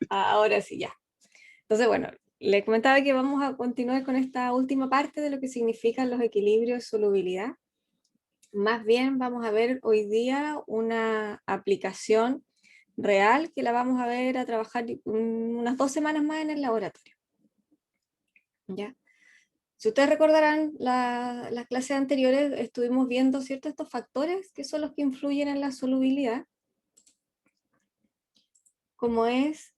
Ahora sí, ya. Entonces, bueno, les comentaba que vamos a continuar con esta última parte de lo que significan los equilibrios de solubilidad. Más bien vamos a ver hoy día una aplicación real que la vamos a ver a trabajar unas 2 semanas más en el laboratorio. ¿Ya? Si ustedes recordarán las clases anteriores, estuvimos viendo, ¿cierto?, estos factores que son los que influyen en la solubilidad, como es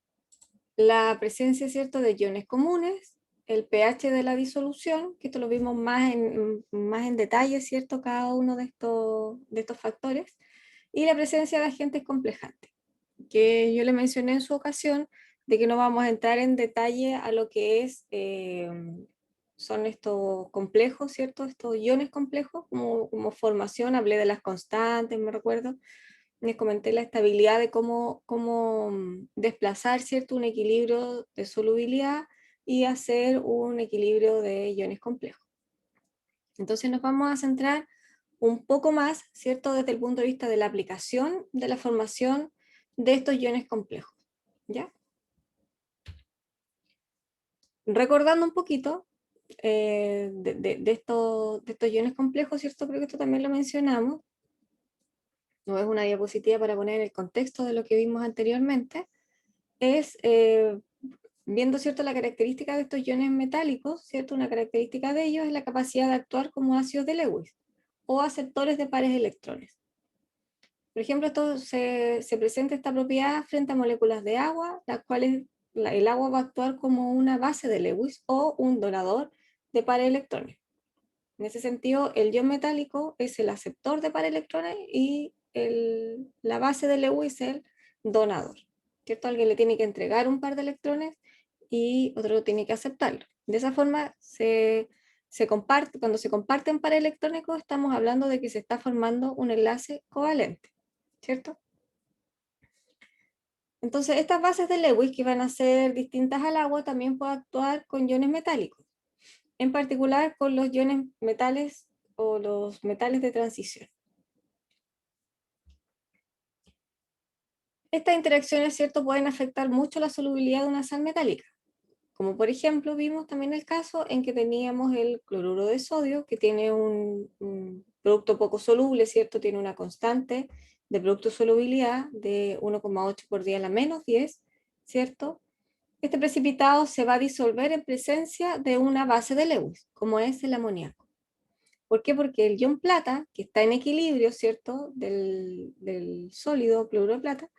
la presencia, ¿cierto?, de iones comunes, el pH de la disolución, que esto lo vimos más en detalle, ¿cierto?, cada uno de estos factores, y la presencia de agentes complejantes, que yo le mencioné en su ocasión, de que no vamos a entrar en detalle a lo que son estos complejos, ¿cierto?, estos iones complejos, como formación, hablé de las constantes, me recuerdo, les comenté la estabilidad de cómo desplazar, ¿cierto?, un equilibrio de solubilidad y hacer un equilibrio de iones complejos. Entonces nos vamos a centrar un poco más, ¿cierto?, desde el punto de vista de la aplicación de la formación de estos iones complejos, ¿ya? Recordando un poquito de estos iones complejos, ¿cierto? Creo que esto también lo mencionamos. No es una diapositiva para poner el contexto de lo que vimos anteriormente. Es viendo, ¿cierto?, la característica de estos iones metálicos, ¿cierto? Una característica de ellos es la capacidad de actuar como ácidos de Lewis o aceptores de pares de electrones. Por ejemplo, se presenta esta propiedad frente a moléculas de agua, las cuales el agua va a actuar como una base de Lewis o un donador de pares de electrones. En ese sentido, el ion metálico es el aceptor de pares de electrones y la base de Lewis es el donador. ¿Cierto? Alguien le tiene que entregar un par de electrones y otro tiene que aceptarlo. De esa forma, cuando se comparten pares electrónicos, estamos hablando de que se está formando un enlace covalente, ¿cierto? Entonces, estas bases de Lewis, que van a ser distintas al agua, también pueden actuar con iones metálicos, en particular con los iones metales o los metales de transición. Estas interacciones, ¿cierto?, pueden afectar mucho la solubilidad de una sal metálica, como por ejemplo vimos también el caso en que teníamos el cloruro de sodio, que tiene un producto poco soluble, ¿cierto? Tiene una constante de producto de solubilidad de 1,8 por 10 a la menos 10, ¿cierto? Este precipitado se va a disolver en presencia de una base de Lewis, como es el amoníaco. ¿Por qué? Porque el ion plata, que está en equilibrio, ¿cierto?, del sólido cloruro de plata,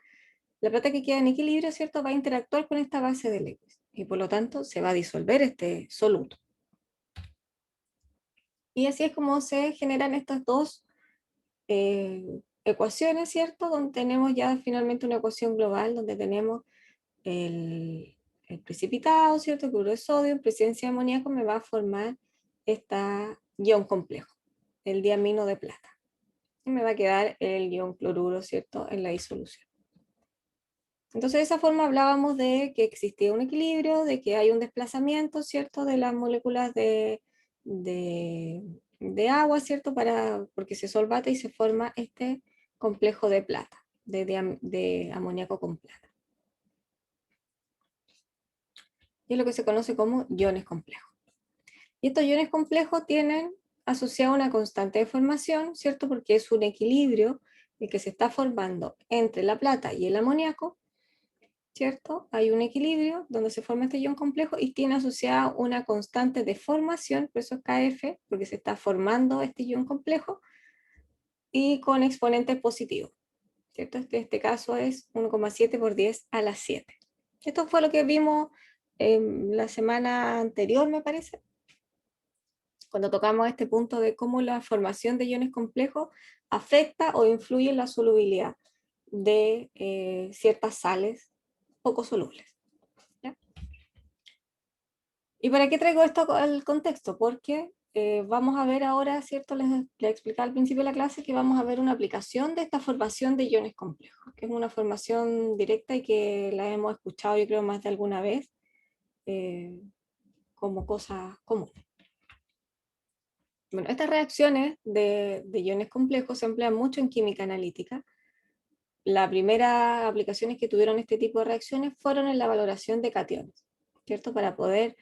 la plata que queda en equilibrio, ¿cierto?, va a interactuar con esta base de Lewis y por lo tanto se va a disolver este soluto. Y así es como se generan estas dos ecuaciones, ¿cierto?, donde tenemos ya finalmente una ecuación global, donde tenemos el precipitado, ¿cierto?, el cloruro de sodio en presencia de amoníaco me va a formar este ion complejo, el diamino de plata. Y me va a quedar el ion cloruro, ¿cierto?, en la disolución. Entonces de esa forma hablábamos de que existía un equilibrio, de que hay un desplazamiento, ¿cierto?, de las moléculas de agua, ¿cierto?, porque se solvata y se forma este complejo de plata, de amoníaco con plata. Y es lo que se conoce como iones complejos. Y estos iones complejos tienen asociada una constante de formación, ¿cierto?, porque es un equilibrio el que se está formando entre la plata y el amoníaco, ¿cierto? Hay un equilibrio donde se forma este ion complejo y tiene asociada una constante de formación, por eso es Kf, porque se está formando este ion complejo, y con exponentes positivos, ¿cierto? Este caso es 1,7 por 10 a la 7. Esto fue lo que vimos la semana anterior, me parece, cuando tocamos este punto de cómo la formación de iones complejos afecta o influye en la solubilidad de ciertas sales poco solubles. ¿Ya? ¿Y para qué traigo esto al contexto? Porque vamos a ver ahora, ¿cierto? Les explicaba al principio de la clase que vamos a ver una aplicación de esta formación de iones complejos, que es una formación directa y que la hemos escuchado yo creo más de alguna vez como cosa común. Bueno, estas reacciones de iones complejos se emplean mucho en química analítica. las primeras aplicaciones que tuvieron este tipo de reacciones fueron en la valoración de cationes, ¿cierto? Para poder,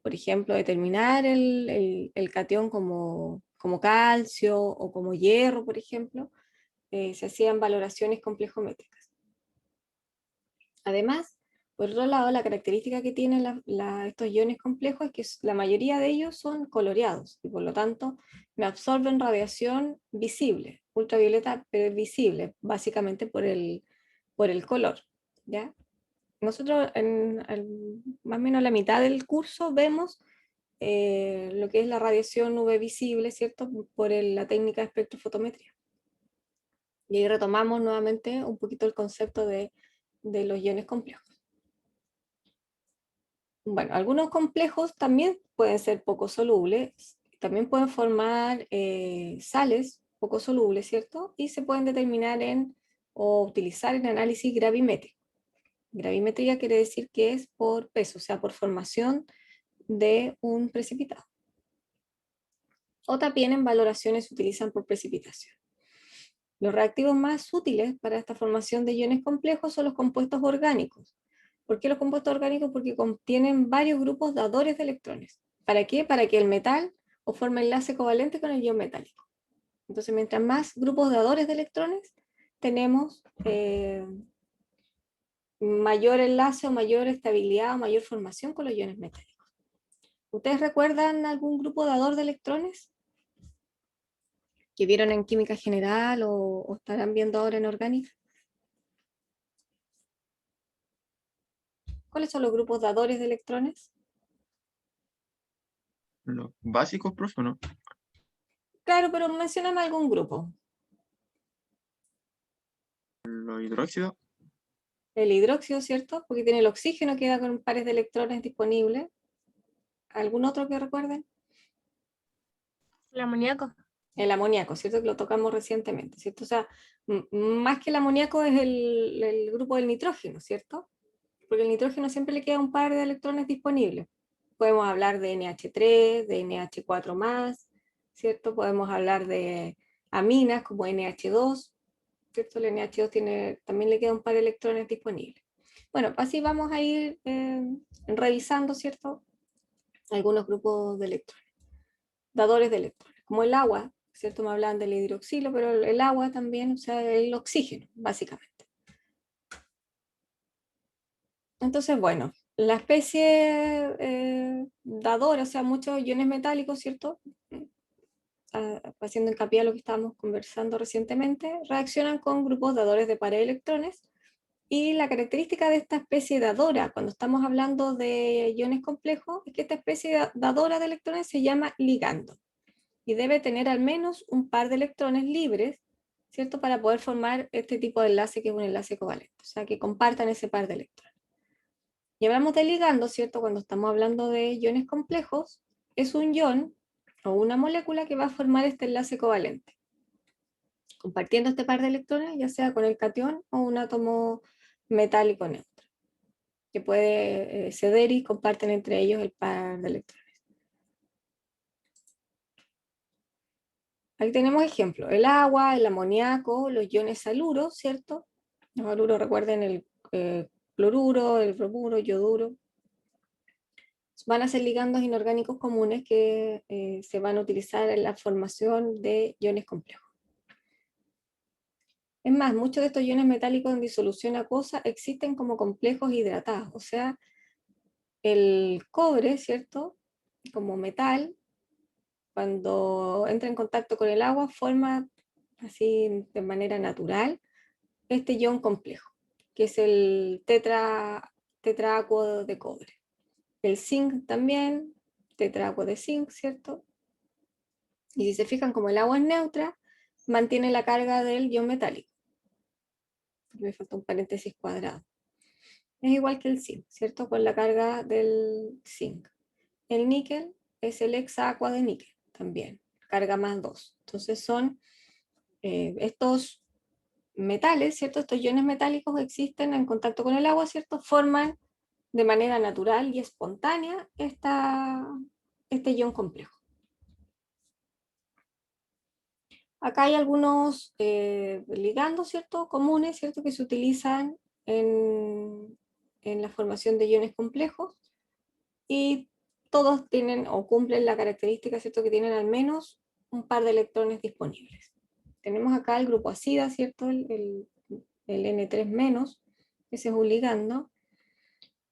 por ejemplo, determinar el catión como calcio o como hierro, por ejemplo, se hacían valoraciones complejométricas. Además, por otro lado, la característica que tienen estos iones complejos es que la mayoría de ellos son coloreados y por lo tanto me absorben radiación visible, ultravioleta, pero es visible, básicamente por el color, ¿ya? Nosotros más o menos a la mitad del curso vemos lo que es la radiación UV visible, ¿cierto? Por la técnica de espectrofotometría. Y ahí retomamos nuevamente un poquito el concepto de los iones complejos. Bueno, algunos complejos también pueden ser poco solubles, también pueden formar sales poco solubles, ¿cierto? Y se pueden determinar o utilizar en análisis gravimétrico. Gravimetría quiere decir que es por peso, o sea, por formación de un precipitado. O también en valoraciones se utilizan por precipitación. Los reactivos más útiles para esta formación de iones complejos son los compuestos orgánicos. ¿Por qué los compuestos orgánicos? Porque contienen varios grupos dadores de electrones. ¿Para qué? Para que el metal o forme enlace covalente con el ion metálico. Entonces, mientras más grupos dadores de electrones tenemos, mayor enlace o mayor estabilidad o mayor formación con los iones metálicos. ¿Ustedes recuerdan algún grupo dador de electrones que vieron en química general o estarán viendo ahora en orgánica? ¿Cuáles son los grupos dadores de electrones? Los básicos, profe, ¿no? Claro, pero mencióname algún grupo. Los hidróxidos. El hidróxido, ¿cierto? Porque tiene el oxígeno que da con pares de electrones disponibles. ¿Algún otro que recuerden? El amoníaco. El amoníaco, ¿cierto? Que lo tocamos recientemente, ¿cierto? O sea, más que el amoníaco es el grupo del nitrógeno, ¿cierto? Porque el nitrógeno siempre le queda un par de electrones disponibles. Podemos hablar de NH3, de NH4+, ¿cierto? Podemos hablar de aminas como NH2, ¿cierto? El NH2 también le queda un par de electrones disponibles. Bueno, así vamos a ir revisando, ¿cierto? Algunos grupos de electrones, dadores de electrones, como el agua, ¿cierto? Me hablan del hidroxilo, pero el agua también, o sea, el oxígeno, básicamente. Entonces, bueno, la especie dadora, o sea, muchos iones metálicos, ¿cierto? Haciendo hincapié a lo que estábamos conversando recientemente, reaccionan con grupos dadores de pares de electrones. Y la característica de esta especie dadora, cuando estamos hablando de iones complejos, es que esta especie dadora de electrones se llama ligando. Y debe tener al menos un par de electrones libres, ¿cierto? Para poder formar este tipo de enlace que es un enlace covalente. O sea, que compartan ese par de electrones. Y hablamos de ligando, ¿cierto? Cuando estamos hablando de iones complejos, es un ion o una molécula que va a formar este enlace covalente, compartiendo este par de electrones, ya sea con el catión o un átomo metálico neutro, que puede ceder y comparten entre ellos el par de electrones. Aquí tenemos ejemplos, el agua, el amoníaco, los iones saluros, ¿cierto? Los haluros, recuerden el cloruro, el bromuro, yoduro. Van a ser ligandos inorgánicos comunes que se van a utilizar en la formación de iones complejos. Es más, muchos de estos iones metálicos en disolución acuosa existen como complejos hidratados, o sea, el cobre, ¿cierto? Como metal, cuando entra en contacto con el agua, forma así de manera natural este ion complejo, que es el tetraacuo de cobre. El zinc también, tetraacuo de zinc, ¿cierto? Y si se fijan, como el agua es neutra, mantiene la carga del ion metálico. Me falta un paréntesis cuadrado. Es igual que el zinc, ¿cierto? Con la carga del zinc. El níquel es el hexaaqua de níquel también, carga +2. Entonces son estos metales, ¿cierto? Estos iones metálicos existen en contacto con el agua, ¿cierto? Forman de manera natural y espontánea este ion complejo. Acá hay algunos ligandos, ¿cierto? Comunes, ¿cierto? Que se utilizan en la formación de iones complejos, y todos tienen o cumplen la característica, ¿cierto? Que tienen al menos un par de electrones disponibles. Tenemos acá el grupo acida, ¿cierto? El N3-, ese es un ligando.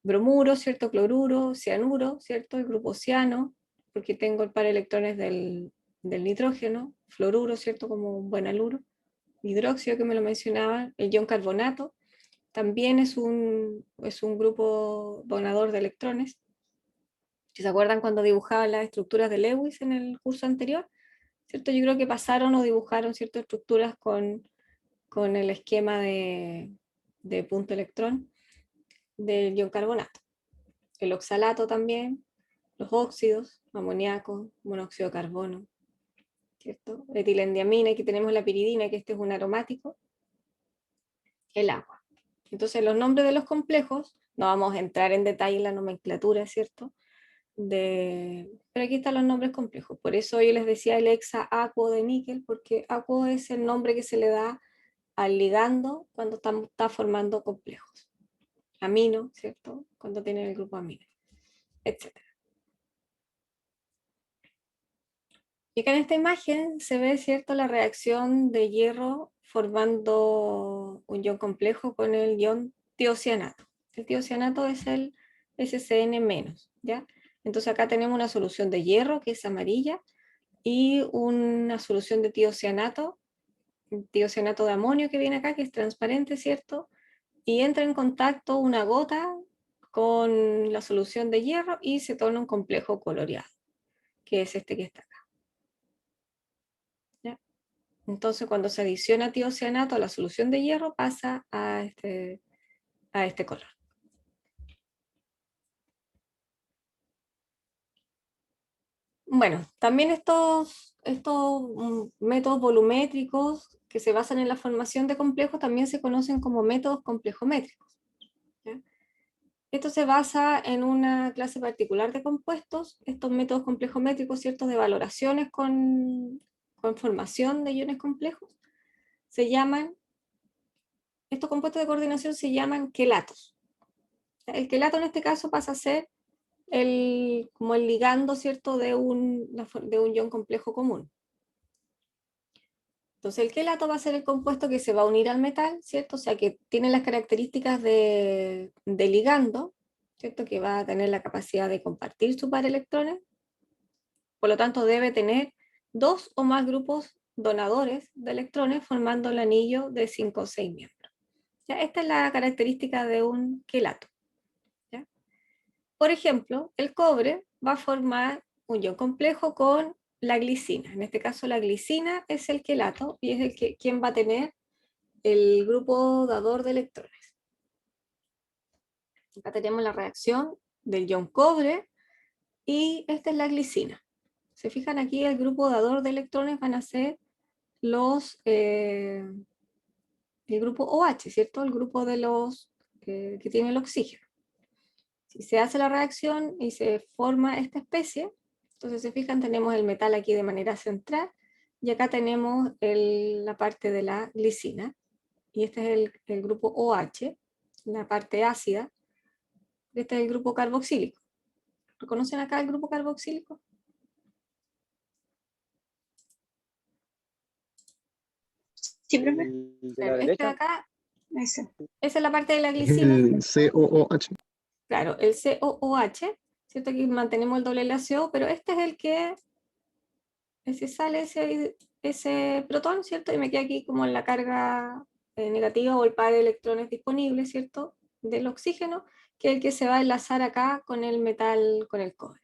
Bromuro, ¿cierto? Cloruro, cianuro, ¿cierto? El grupo ciano, porque tengo el par de electrones del nitrógeno. Fluoruro, ¿cierto? Como un buen haluro. Hidróxido, que me lo mencionaba. El ion carbonato también es un grupo donador de electrones. Si se acuerdan cuando dibujaba las estructuras de Lewis en el curso anterior, ¿cierto? Yo creo que pasaron o dibujaron ciertas estructuras con el esquema de punto electrón del ion carbonato. El oxalato también, los óxidos, amoníaco, monóxido de carbono, ¿cierto? Etilendiamina, aquí tenemos la piridina, que este es un aromático, el agua. Entonces los nombres de los complejos, no vamos a entrar en detalle en la nomenclatura, ¿cierto? Pero aquí están los nombres complejos. Por eso yo les decía el hexaacuo de níquel, porque acuo es el nombre que se le da al ligando cuando está formando complejos. Amino, ¿cierto? Cuando tienen el grupo amino, etc. Y acá en esta imagen se ve, ¿cierto?, la reacción de hierro formando un ion complejo con el ion tiocianato. El tiocianato es el SCN-, ¿ya? Entonces acá tenemos una solución de hierro, que es amarilla, y una solución de tiocianato de amonio que viene acá, que es transparente, ¿cierto? Y entra en contacto una gota con la solución de hierro y se torna un complejo coloreado, que es este que está acá. ¿Ya? Entonces cuando se adiciona tiocianato a la solución de hierro pasa a este color. Bueno, también estos métodos volumétricos que se basan en la formación de complejos también se conocen como métodos complejométricos. ¿Ya? Esto se basa en una clase particular de compuestos, estos métodos complejométricos, ¿cierto?, de valoraciones con formación de iones complejos, estos compuestos de coordinación se llaman quelatos. El quelato en este caso pasa a ser como el ligando, ¿cierto?, de un ion complejo común. Entonces el quelato va a ser el compuesto que se va a unir al metal, ¿cierto? O sea que tiene las características de ligando, ¿cierto? Que va a tener la capacidad de compartir su par de electrones. Por lo tanto debe tener 2 o más grupos donadores de electrones formando el anillo de 5 o 6 miembros. ¿Ya? Esta es la característica de un quelato. ¿Ya? Por ejemplo, el cobre va a formar un ion complejo con la glicina. En este caso la glicina es el quelato y es quien va a tener el grupo dador de electrones. Acá tenemos la reacción del ion cobre y esta es la glicina. Se fijan aquí, el grupo dador de electrones van a ser el grupo OH, ¿cierto? El grupo de los que tiene el oxígeno. Si se hace la reacción y se forma esta especie, entonces se fijan, tenemos el metal aquí de manera central y acá tenemos la parte de la glicina, y este es el grupo OH, la parte ácida. Este es el grupo carboxílico. ¿Reconocen acá el grupo carboxílico? Sí, profe. El de la Claro, este de derecha acá, Ese. esa es la parte de la Es glicina. el COOH. Claro, el COOH, ¿cierto? Aquí mantenemos el doble LCO, pero este es el que sale ese protón, ¿cierto? Y me queda aquí como en la carga negativa o el par de electrones disponibles, ¿cierto? Del oxígeno, que es el que se va a enlazar acá con el metal, con el cobre.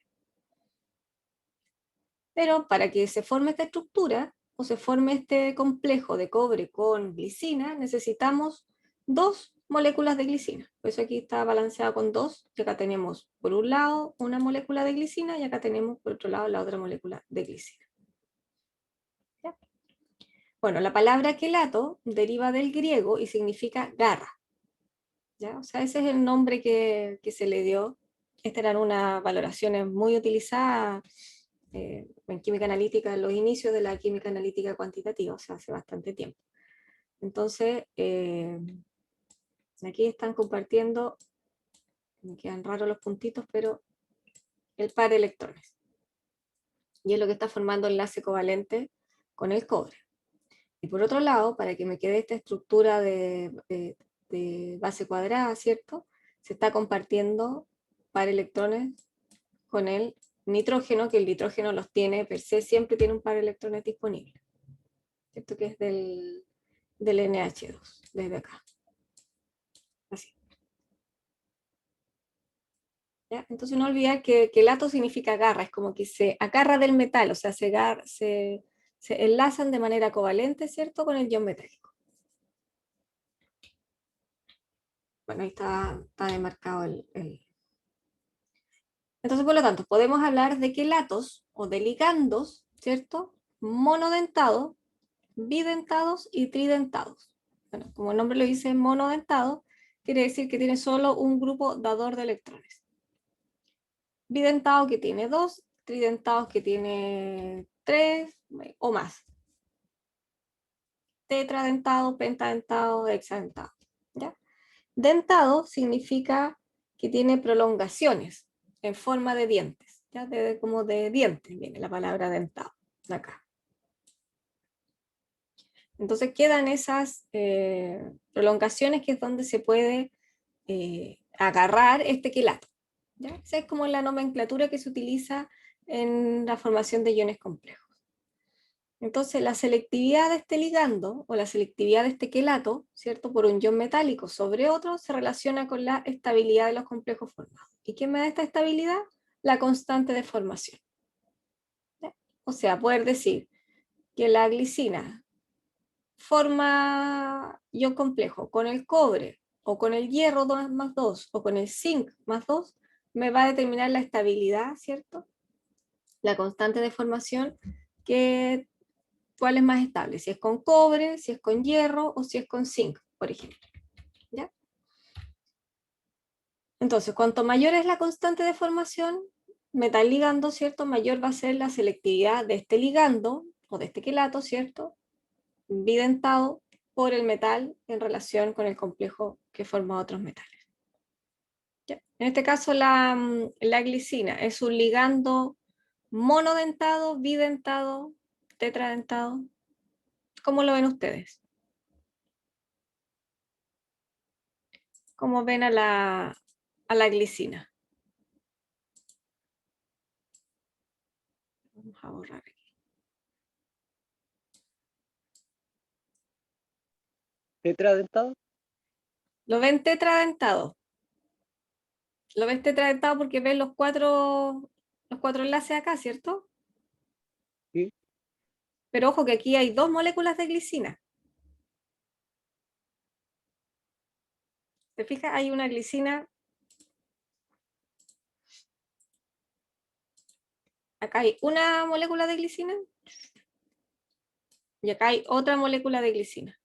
Pero para que se forme esta estructura o se forme este complejo de cobre con glicina, necesitamos 2 moléculas de glicina. Por eso aquí está balanceado con 2, y acá tenemos por un lado una molécula de glicina y acá tenemos por otro lado la otra molécula de glicina. ¿Ya? Bueno, la palabra quelato deriva del griego y significa garra. ¿Ya? O sea, ese es el nombre que se le dio. Estas eran unas valoraciones muy utilizadas en química analítica, en los inicios de la química analítica cuantitativa, o sea, hace bastante tiempo. Entonces, aquí están compartiendo, me quedan raros los puntitos, pero el par de electrones. Y es lo que está formando enlace covalente con el cobre. Y por otro lado, para que me quede esta estructura de base cuadrada, ¿cierto? Se está compartiendo par electrones con el nitrógeno, que el nitrógeno los tiene per se, siempre tiene un par de electrones disponibles. ¿Cierto? Que es del NH2, desde acá. Así. ¿Ya? Entonces no olvidar que lato significa agarra, es como que se agarra del metal, o sea, se enlazan de manera covalente, ¿cierto? Con el ion metálico. Bueno, ahí está demarcado el... Entonces, por lo tanto, podemos hablar de quelatos o de ligandos, ¿cierto? Monodentados, bidentados y tridentados. Bueno, como el nombre lo dice, monodentado, quiere decir que tiene solo un grupo dador de electrones. Bidentado que tiene 2, tridentados que tiene 3 o más. Tetradentado, pentadentado, hexadentado. ¿Ya? Dentado significa que tiene prolongaciones en forma de dientes, ¿ya? Como de dientes viene la palabra dentado, de acá. Entonces quedan esas prolongaciones que es donde se puede agarrar este quelato, ¿ya? Esa es como la nomenclatura que se utiliza en la formación de iones complejos. Entonces la selectividad de este ligando o la selectividad de este quelato, ¿cierto? Por un ion metálico sobre otro se relaciona con la estabilidad de los complejos formados. ¿Y qué me da esta estabilidad? La constante de formación. ¿Ya? O sea, poder decir que la glicina forma ion complejo con el cobre o con el hierro 2 más 2 o con el zinc más 2, me va a determinar la estabilidad, ¿cierto? La constante de formación, que cuál es más estable, si es con cobre, si es con hierro o si es con zinc, por ejemplo. ¿Ya? Entonces, cuanto mayor es la constante de formación, metal ligando, ¿cierto? Mayor va a ser la selectividad de este ligando o de este quelato, ¿cierto? Bidentado por el metal en relación con el complejo que forma otros metales. ¿Ya? En este caso la glicina es un ligando monodentado, bidentado, tetradentado. ¿Cómo lo ven ustedes? ¿Cómo ven a la glicina? Vamos a borrar aquí. ¿Tetradentado? ¿Lo ven tetradentado? ¿Lo ves tetradentado porque ven los cuatro enlaces acá, ¿cierto? Sí. Pero ojo que aquí hay 2 moléculas de glicina. ¿Te fijas? Hay una glicina. Acá hay una molécula de glicina. Y acá hay otra molécula de glicina.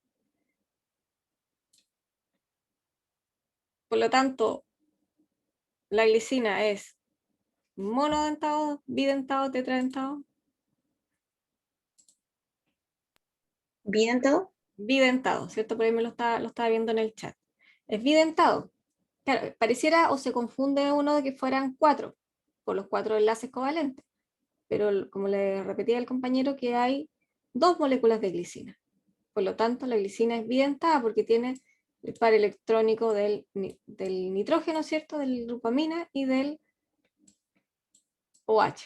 Por lo tanto, la glicina es monodentado, bidentado, tetradentado. ¿Bidentado? Bidentado, ¿cierto? Por ahí me lo estaba viendo en el chat. Es bidentado. Claro, pareciera o se confunde uno de que fueran 4, por los 4 enlaces covalentes. Pero como le repetía el compañero, que hay 2 moléculas de glicina. Por lo tanto, la glicina es bidentada porque tiene el par electrónico del nitrógeno, ¿cierto? Del grupo amina y del OH,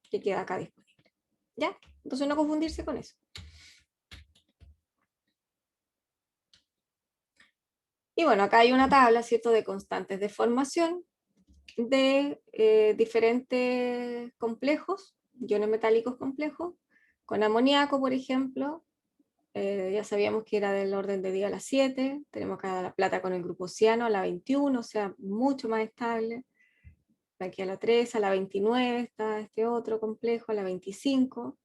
que queda acá disponible. ¿Ya? Entonces no confundirse con eso. Y bueno, acá hay una tabla, ¿cierto? De constantes de formación de diferentes complejos, iones metálicos complejos, con amoníaco, por ejemplo. Ya sabíamos que era del orden de día a las 7, tenemos acá la plata con el grupo ciano a la 21, o sea, mucho más estable. Aquí a la 3, a la 29 está este otro complejo, a la 25,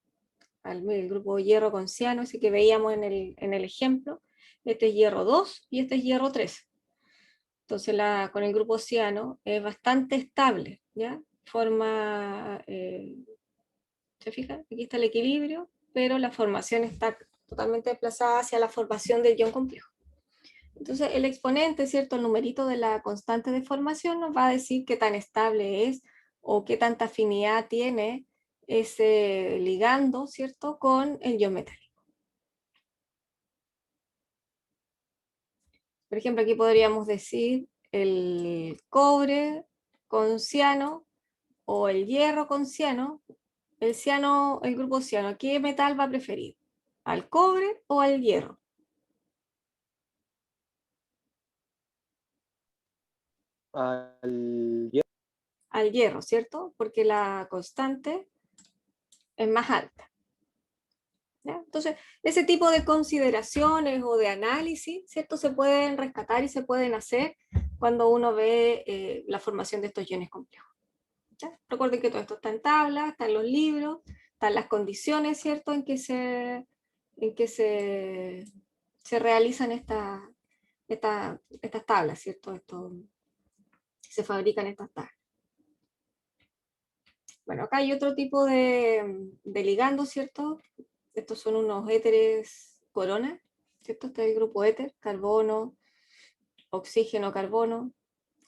el grupo hierro con ciano, ese que veíamos en el ejemplo. Este es hierro 2 y este es hierro 3. Entonces con el grupo ciano es bastante estable, ¿ya? Forma ¿Se fijan? Aquí está el equilibrio, pero la formación está totalmente desplazada hacia la formación del ion complejo. Entonces el exponente, ¿cierto? El numerito de la constante de formación nos va a decir qué tan estable es o qué tanta afinidad tiene ese ligando, ¿cierto? Con el ion metálico. Por ejemplo, aquí podríamos decir el cobre con ciano o el hierro con ciano. El ciano, el grupo ciano, ¿qué metal va a preferir? ¿Al cobre o al hierro? Al hierro. Al hierro, ¿cierto? Porque la constante es más alta. ¿Ya? Entonces, ese tipo de consideraciones o de análisis, ¿cierto? Se pueden rescatar y se pueden hacer cuando uno ve la formación de estos iones complejos. ¿Ya? Recuerden que todo esto está en tabla, está en los libros, están las condiciones, ¿cierto? En que se realizan estas tablas, ¿cierto? Se fabrican estas tablas. Bueno, acá hay otro tipo de ligandos, ¿cierto? Estos son unos éteres corona, ¿cierto? Este es el grupo éter, carbono, oxígeno, carbono,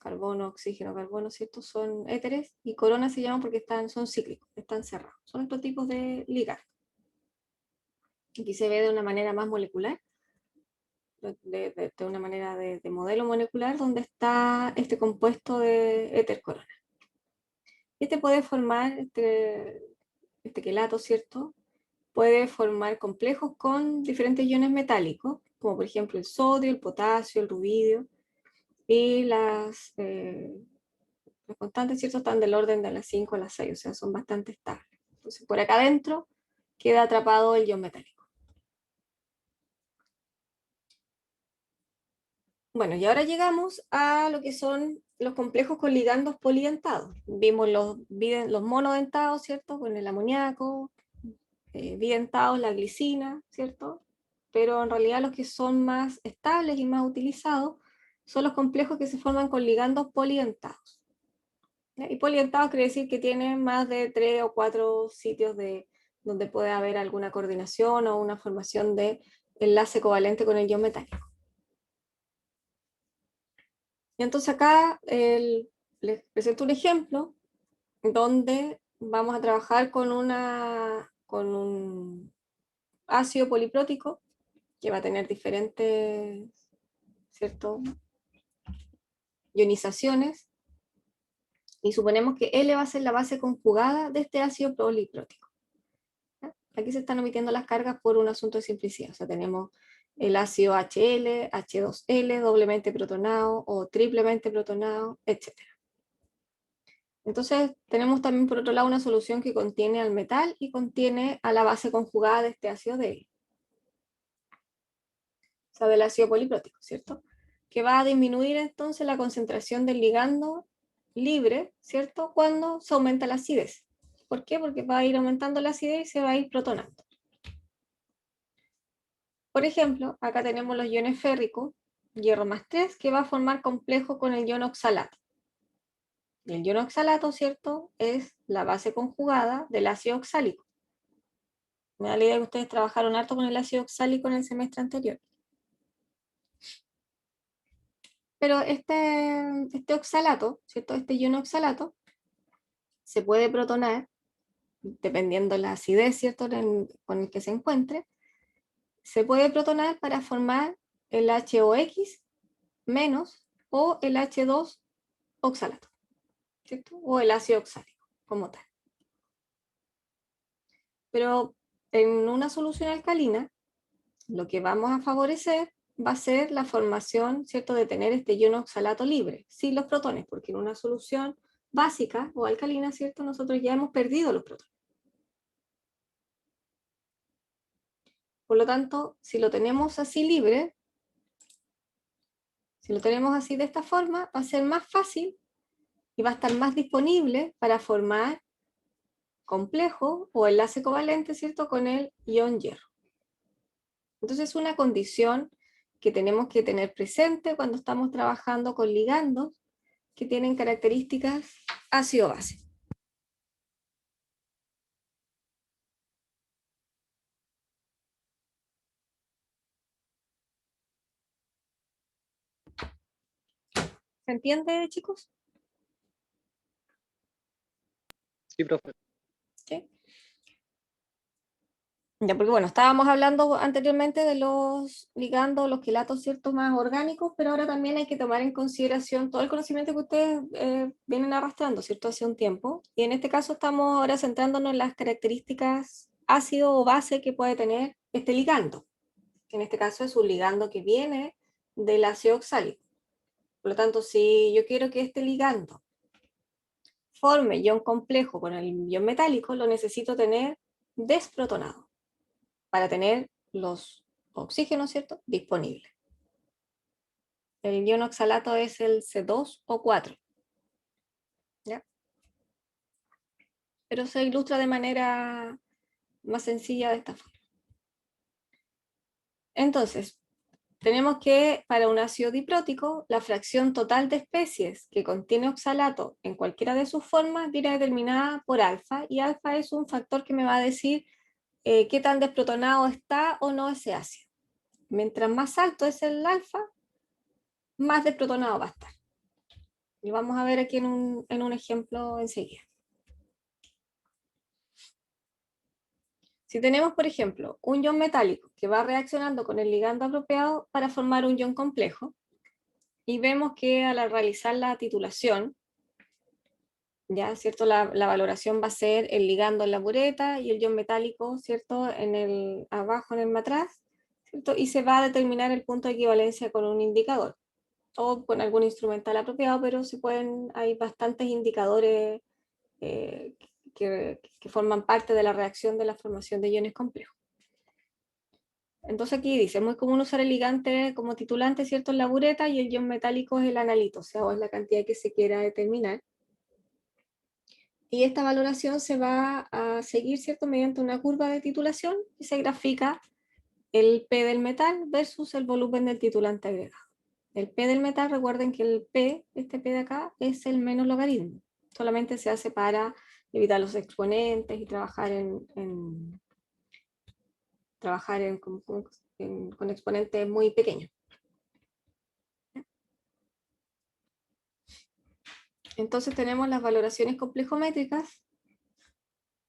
carbono, oxígeno, carbono, ¿cierto? Son éteres y corona se llaman porque son cíclicos, están cerrados. Son estos tipos de ligandos. Aquí se ve de una manera más molecular, de una manera de modelo molecular, donde está este compuesto de éter corona. Este puede formar, este quelato, ¿cierto? Puede formar complejos con diferentes iones metálicos, como por ejemplo el sodio, el potasio, el rubidio, y las constantes, ¿cierto? Están del orden de las 5 a las 6, o sea, son bastante estables. Entonces, por acá adentro queda atrapado el ion metálico. Bueno, y ahora llegamos a lo que son los complejos con ligandos polidentados. Vimos los monodentados, ¿cierto? Con el amoníaco, bidentados, la glicina, ¿cierto? Pero en realidad los que son más estables y más utilizados son los complejos que se forman con ligandos polidentados. Y polidentados quiere decir que tienen más de 3 o 4 sitios donde puede haber alguna coordinación o una formación de enlace covalente con el ion metálico. Y entonces acá les presento un ejemplo donde vamos a trabajar con un ácido poliprótico que va a tener diferentes, ¿cierto?, ionizaciones, y suponemos que L va a ser la base conjugada de este ácido poliprótico. ¿Ya? Aquí se están omitiendo las cargas por un asunto de simplicidad, o sea, tenemos el ácido HL, H2L, doblemente protonado o triplemente protonado, etc. Entonces tenemos también por otro lado una solución que contiene al metal y contiene a la base conjugada de este ácido de, o sea, del ácido poliprótico, ¿cierto? Que va a disminuir entonces la concentración del ligando libre, ¿cierto? Cuando se aumenta la acidez. ¿Por qué? Porque va a ir aumentando la acidez y se va a ir protonando. Por ejemplo, acá tenemos los iones férricos, hierro más 3, que va a formar complejo con el ion oxalato. El ion oxalato, ¿cierto?, es la base conjugada del ácido oxálico. Me da la idea que ustedes trabajaron harto con el ácido oxálico en el semestre anterior. Pero este oxalato, ¿cierto?, este ion oxalato, se puede protonar, dependiendo de la acidez, ¿cierto?, con el que se encuentre, se puede protonar para formar el HOX menos o el H2 oxalato, ¿cierto?, o el ácido oxálico, como tal. Pero en una solución alcalina, lo que vamos a favorecer va a ser la formación, ¿cierto?, de tener este ion oxalato libre, sin los protones, porque en una solución básica o alcalina, ¿cierto?, nosotros ya hemos perdido los protones. Por lo tanto, si lo tenemos así libre, si lo tenemos así de esta forma, va a ser más fácil y va a estar más disponible para formar complejo o enlace covalente, ¿cierto?, con el ion hierro. Entonces es una condición que tenemos que tener presente cuando estamos trabajando con ligandos que tienen características ácido-base. ¿Se entiende, chicos? Sí, profe. ¿Sí? Ya, porque bueno, estábamos hablando anteriormente de los ligandos, los quelatos, ¿cierto? Más orgánicos, pero ahora también hay que tomar en consideración todo el conocimiento que ustedes vienen arrastrando, ¿cierto? Hace un tiempo. Y en este caso estamos ahora centrándonos en las características ácido o base que puede tener este ligando. En este caso es un ligando que viene del ácido oxálico. Por lo tanto, si yo quiero que este ligando forme ion complejo con el ion metálico, lo necesito tener desprotonado para tener los oxígenos, ¿cierto?, disponibles. El ion oxalato es el C2 o 4. ¿Ya? Pero se ilustra de manera más sencilla de esta forma. Entonces, tenemos que para un ácido diprótico, la fracción total de especies que contiene oxalato en cualquiera de sus formas viene determinada por alfa, y alfa es un factor que me va a decir qué tan desprotonado está o no ese ácido. Mientras más alto es el alfa, más desprotonado va a estar. Y vamos a ver aquí en un ejemplo enseguida. Si tenemos, por ejemplo, un ion metálico que va reaccionando con el ligando apropiado para formar un ion complejo, y vemos que al realizar la titulación, ya, ¿cierto? La valoración va a ser el ligando en la bureta y el ion metálico, ¿cierto? Abajo en el matraz, ¿cierto? Y se va a determinar el punto de equivalencia con un indicador o con algún instrumental apropiado, pero hay bastantes indicadores que forman parte de la reacción de la formación de iones complejos. Entonces aquí dice, es muy común usar el ligante como titulante, ¿cierto?, en la bureta, y el ion metálico es el analito, o sea, o es la cantidad que se quiera determinar. Y esta valoración se va a seguir, ¿cierto?, mediante una curva de titulación y se grafica el P del metal versus el volumen del titulante agregado. El P del metal, recuerden que el P, este P de acá, es el menos logaritmo. Solamente se hace para evitar los exponentes y trabajar con exponentes muy pequeños. Entonces tenemos las valoraciones complejométricas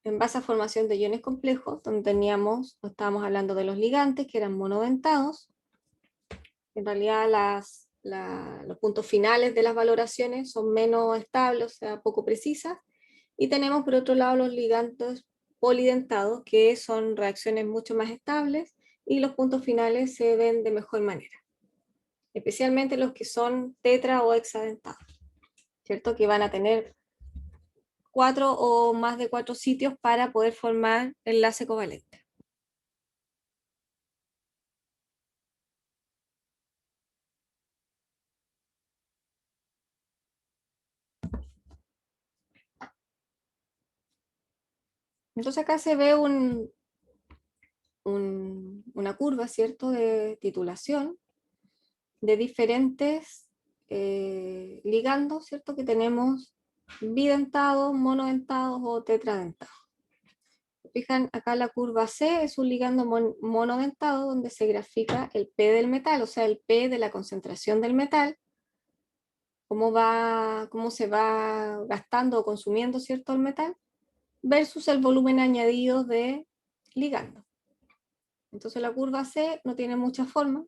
en base a formación de iones complejos, donde estábamos hablando de los ligantes, que eran monodentados. En realidad los puntos finales de las valoraciones son menos estables, o sea, poco precisas. Y tenemos por otro lado los ligandos polidentados, que son reacciones mucho más estables y los puntos finales se ven de mejor manera. Especialmente los que son tetra o hexadentados, ¿cierto? Que van a tener 4 o más de 4 sitios para poder formar enlace covalente. Entonces acá se ve una curva, ¿cierto?, de titulación de diferentes ligandos, ¿cierto?, que tenemos bidentados, monodentados o tetradentados. Fijan, acá la curva C es un ligando monodentado donde se grafica el P del metal, o sea, el P de la concentración del metal, cómo se va gastando o consumiendo, ¿cierto?, el metal, versus el volumen añadido de ligando. Entonces la curva C no tiene mucha forma.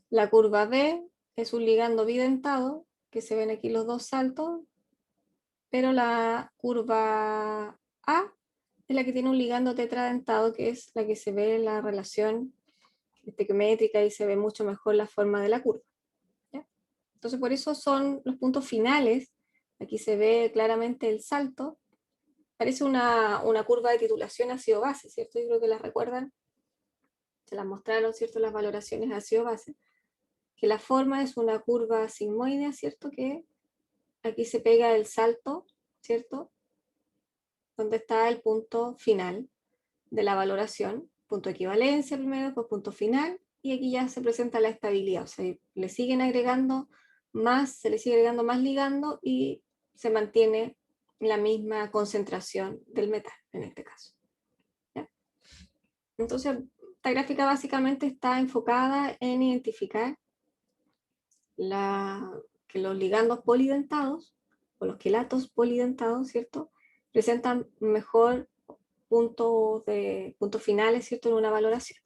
La curva B es un ligando bidentado, que se ven aquí los dos saltos, pero la curva A es la que tiene un ligando tetradentado, que es la que se ve en la relación estequiométrica y se ve mucho mejor la forma de la curva. ¿Ya? Entonces por eso son los puntos finales. Aquí se ve claramente el salto. Parece una curva de titulación ácido-base, ¿cierto? Yo creo que la recuerdan. Se las mostraron, ¿cierto?, las valoraciones ácido-base. Que la forma es una curva sigmoidea, ¿cierto? Que aquí se pega el salto, ¿cierto?, donde está el punto final de la valoración, punto de equivalencia primero, después punto final, y aquí ya se presenta la estabilidad, o sea, se le sigue agregando más ligando y se mantiene la misma concentración del metal, en este caso. ¿Ya? Entonces, esta gráfica básicamente está enfocada en identificar que los ligandos polidentados, o los quelatos polidentados, ¿cierto? Presentan mejor puntos finales, ¿cierto? En una valoración.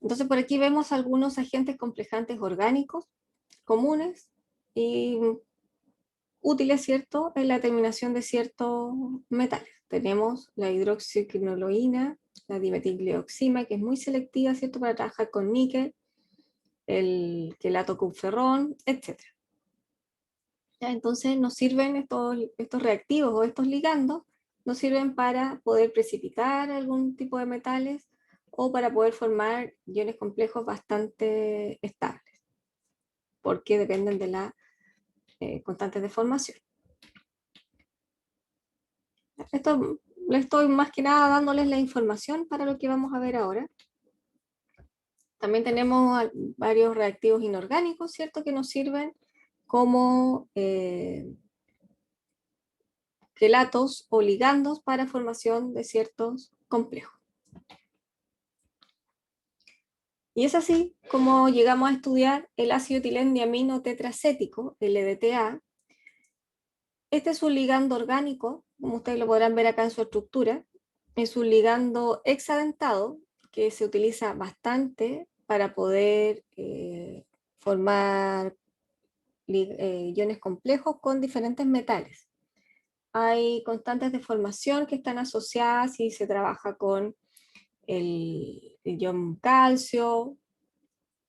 Entonces por aquí vemos algunos agentes complejantes orgánicos comunes y útiles, ¿cierto?, en la determinación de ciertos metales. Tenemos la hidroxiquinoloína, la dimetilglioxima, que es muy selectiva, ¿cierto?, para trabajar con níquel, el quelato cupferrón, etc. ¿Ya? Entonces nos sirven estos reactivos o estos ligandos, nos sirven para poder precipitar algún tipo de metales o para poder formar iones complejos bastante estables, porque dependen de la constantes de formación. Esto le estoy más que nada dándoles la información para lo que vamos a ver ahora. También tenemos varios reactivos inorgánicos, ¿cierto?, que nos sirven como quelatos o ligandos para formación de ciertos complejos. Y es así como llegamos a estudiar el ácido etilendiamino tetracético, LDTA. Este es un ligando orgánico, como ustedes lo podrán ver acá en su estructura. Es un ligando hexadentado que se utiliza bastante para poder formar iones complejos con diferentes metales. Hay constantes de formación que están asociadas y se trabaja con el ion calcio,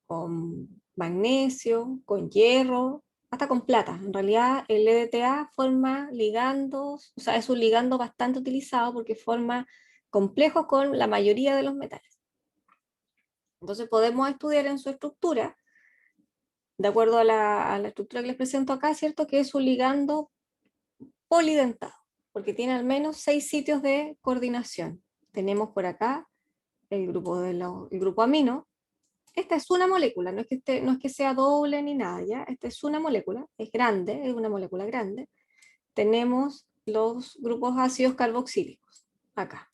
con magnesio, con hierro, hasta con plata. En realidad el EDTA forma ligandos, o sea, es un ligando bastante utilizado porque forma complejos con la mayoría de los metales. Entonces podemos estudiar en su estructura, de acuerdo a la estructura que les presento acá, ¿cierto?, que es un ligando polidentado, porque tiene al menos 6 sitios de coordinación. Tenemos por acá el grupo amino. Esta es una molécula, no es que sea doble ni nada, ¿ya? Esta es una molécula, es grande, es una molécula grande. Tenemos los grupos ácidos carboxílicos, acá.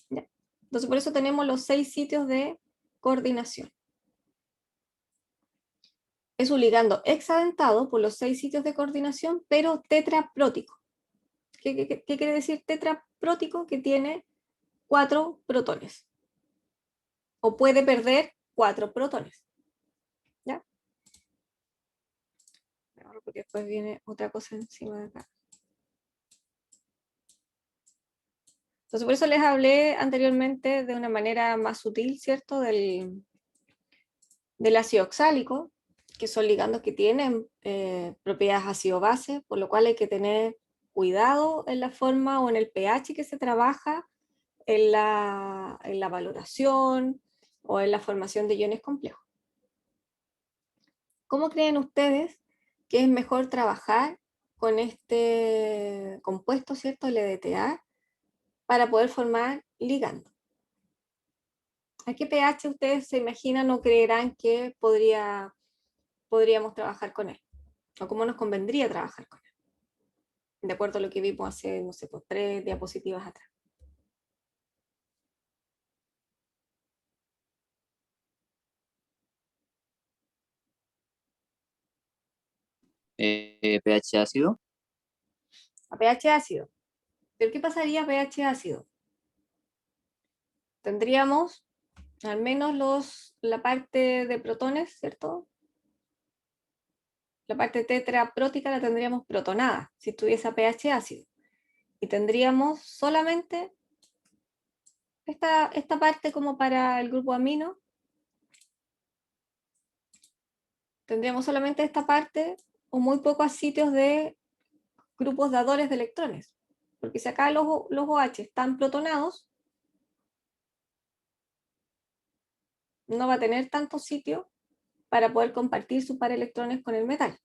¿Ya? Entonces por eso tenemos los 6 sitios de coordinación. Es un ligando hexadentado por los 6 sitios de coordinación, pero tetraprótico. ¿Qué quiere decir tetraprótico? Que tiene 4 protones. O puede perder 4 protones. ¿Ya? Porque después viene otra cosa encima de acá. Entonces por eso les hablé anteriormente de una manera más sutil, ¿cierto?, del ácido oxálico, que son ligandos que tienen propiedades ácido-base, por lo cual hay que tener cuidado en la forma o en el pH que se trabaja en la valoración o en la formación de iones complejos. ¿Cómo creen ustedes que es mejor trabajar con este compuesto, ¿cierto?, el EDTA, para poder formar ligando? ¿A qué pH ustedes se imaginan o creerán que podríamos trabajar con él? ¿O cómo nos convendría trabajar con él? De acuerdo a lo que vimos hace, no sé, pues 3 diapositivas atrás. pH ácido. A pH ácido. ¿Pero qué pasaría a pH ácido? Tendríamos al menos la parte de protones, ¿cierto? La parte tetraprótica la tendríamos protonada, si estuviese a pH ácido. Y tendríamos solamente esta parte como para el grupo amino. Tendríamos solamente esta parte o muy pocos sitios de grupos dadores de electrones. Porque si acá los OH están protonados, no va a tener tanto sitio para poder compartir sus par electrones con el metal.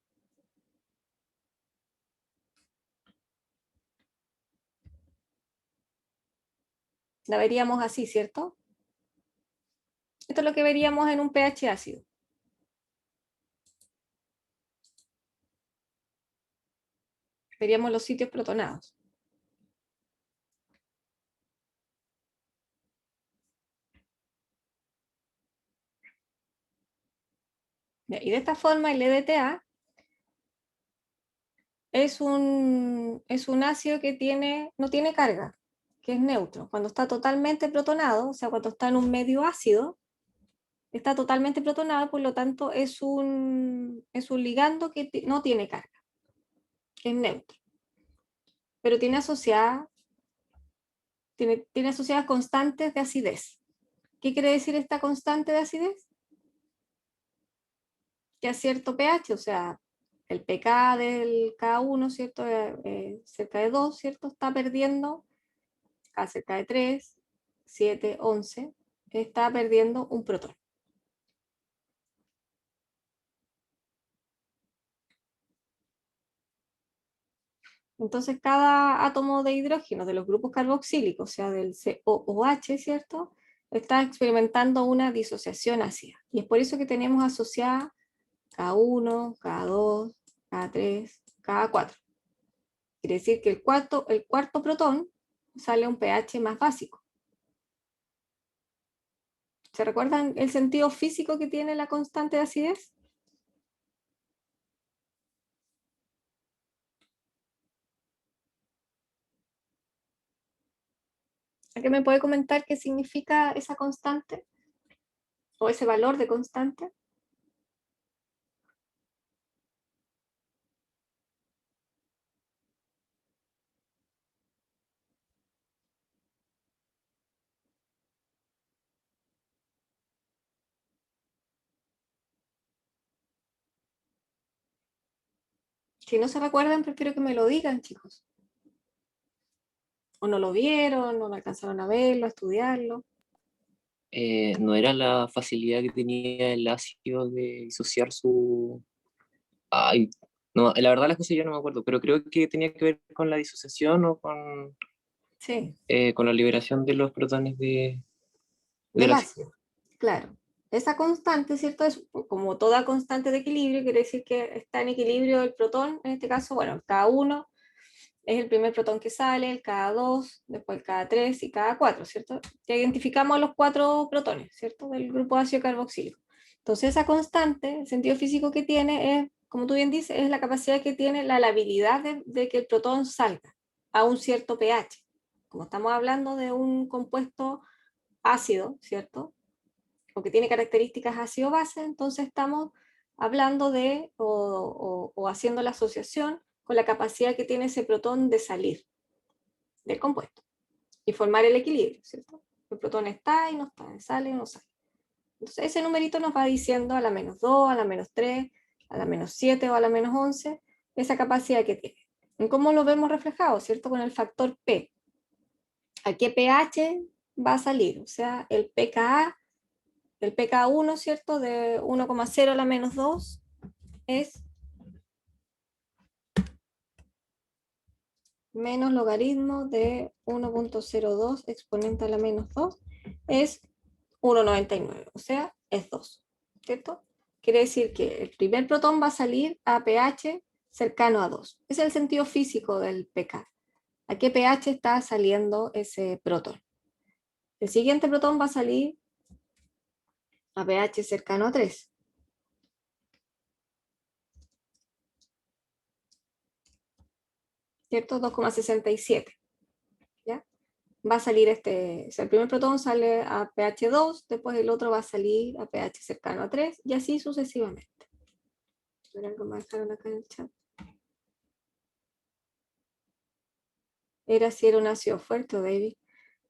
La veríamos así, ¿cierto? Esto es lo que veríamos en un pH ácido. Veríamos los sitios protonados. Y de esta forma el EDTA es un ácido que no tiene carga, que es neutro. Cuando está totalmente protonado, o sea, cuando está en un medio ácido, está totalmente protonado, por lo tanto es un ligando que no tiene carga, es neutro. Pero tiene asociadas constantes de acidez. ¿Qué quiere decir esta constante de acidez? Que a cierto pH, o sea, el pK del K1, ¿cierto? Cerca de 2, ¿cierto? Está perdiendo, a cerca de 3, 7, 11, está perdiendo un protón. Entonces, cada átomo de hidrógeno de los grupos carboxílicos, o sea, del COOH, ¿cierto? Está experimentando una disociación ácida. Y es por eso que tenemos asociada K1, K2, K3, K4. Quiere decir que el cuarto protón sale a un pH más básico. ¿Se recuerdan el sentido físico que tiene la constante de acidez? ¿Alguien me puede comentar qué significa esa constante? ¿O ese valor de constante? Si no se recuerdan, prefiero que me lo digan, chicos. O no lo vieron, no alcanzaron a verlo, a estudiarlo. No era la facilidad que tenía el ácido de disociar su... Ay, no, la verdad las cosas yo no me acuerdo, pero creo que tenía que ver con la disociación o Sí, con la liberación de los protones del del ácido. ácido. Claro. Esa constante, ¿cierto? Es como toda constante de equilibrio, quiere decir que está en equilibrio el protón, en este caso, bueno, cada uno es el primer protón que sale, el K2, después el K3 y K4, ¿cierto? Ya identificamos los 4 protones, ¿cierto? Del grupo ácido carboxílico. Entonces esa constante, el sentido físico que tiene es, como tú bien dices, es la capacidad que tiene la labilidad de que el protón salga a un cierto pH. Como estamos hablando de un compuesto ácido, ¿cierto? O que tiene características ácido-base, entonces estamos hablando de o haciendo la asociación con la capacidad que tiene ese protón de salir del compuesto y formar el equilibrio, ¿cierto? El protón está y no está, sale y no sale. Entonces ese numerito nos va diciendo a la -2, a la -3, a la -7 o a la -11, esa capacidad que tiene. ¿Cómo lo vemos reflejado, cierto? Con el factor P. ¿A qué pH va a salir? O sea, el pKa, el pK1, ¿cierto? De 1,0 a la -2 es menos logaritmo de 1,02 exponente a la -2 es 1,99, o sea, es 2, ¿cierto? Quiere decir que el primer protón va a salir a pH cercano a 2. Ese es el sentido físico del pK. ¿A qué pH está saliendo ese protón? El siguiente protón va a salir a pH cercano a 3. ¿Cierto? 2,67. ¿Ya? Va a salir o sea, el primer protón sale a pH 2, después el otro va a salir a pH cercano a 3, y así sucesivamente. Algo más dejaron acá en el chat. Era si era un ácido fuerte, David.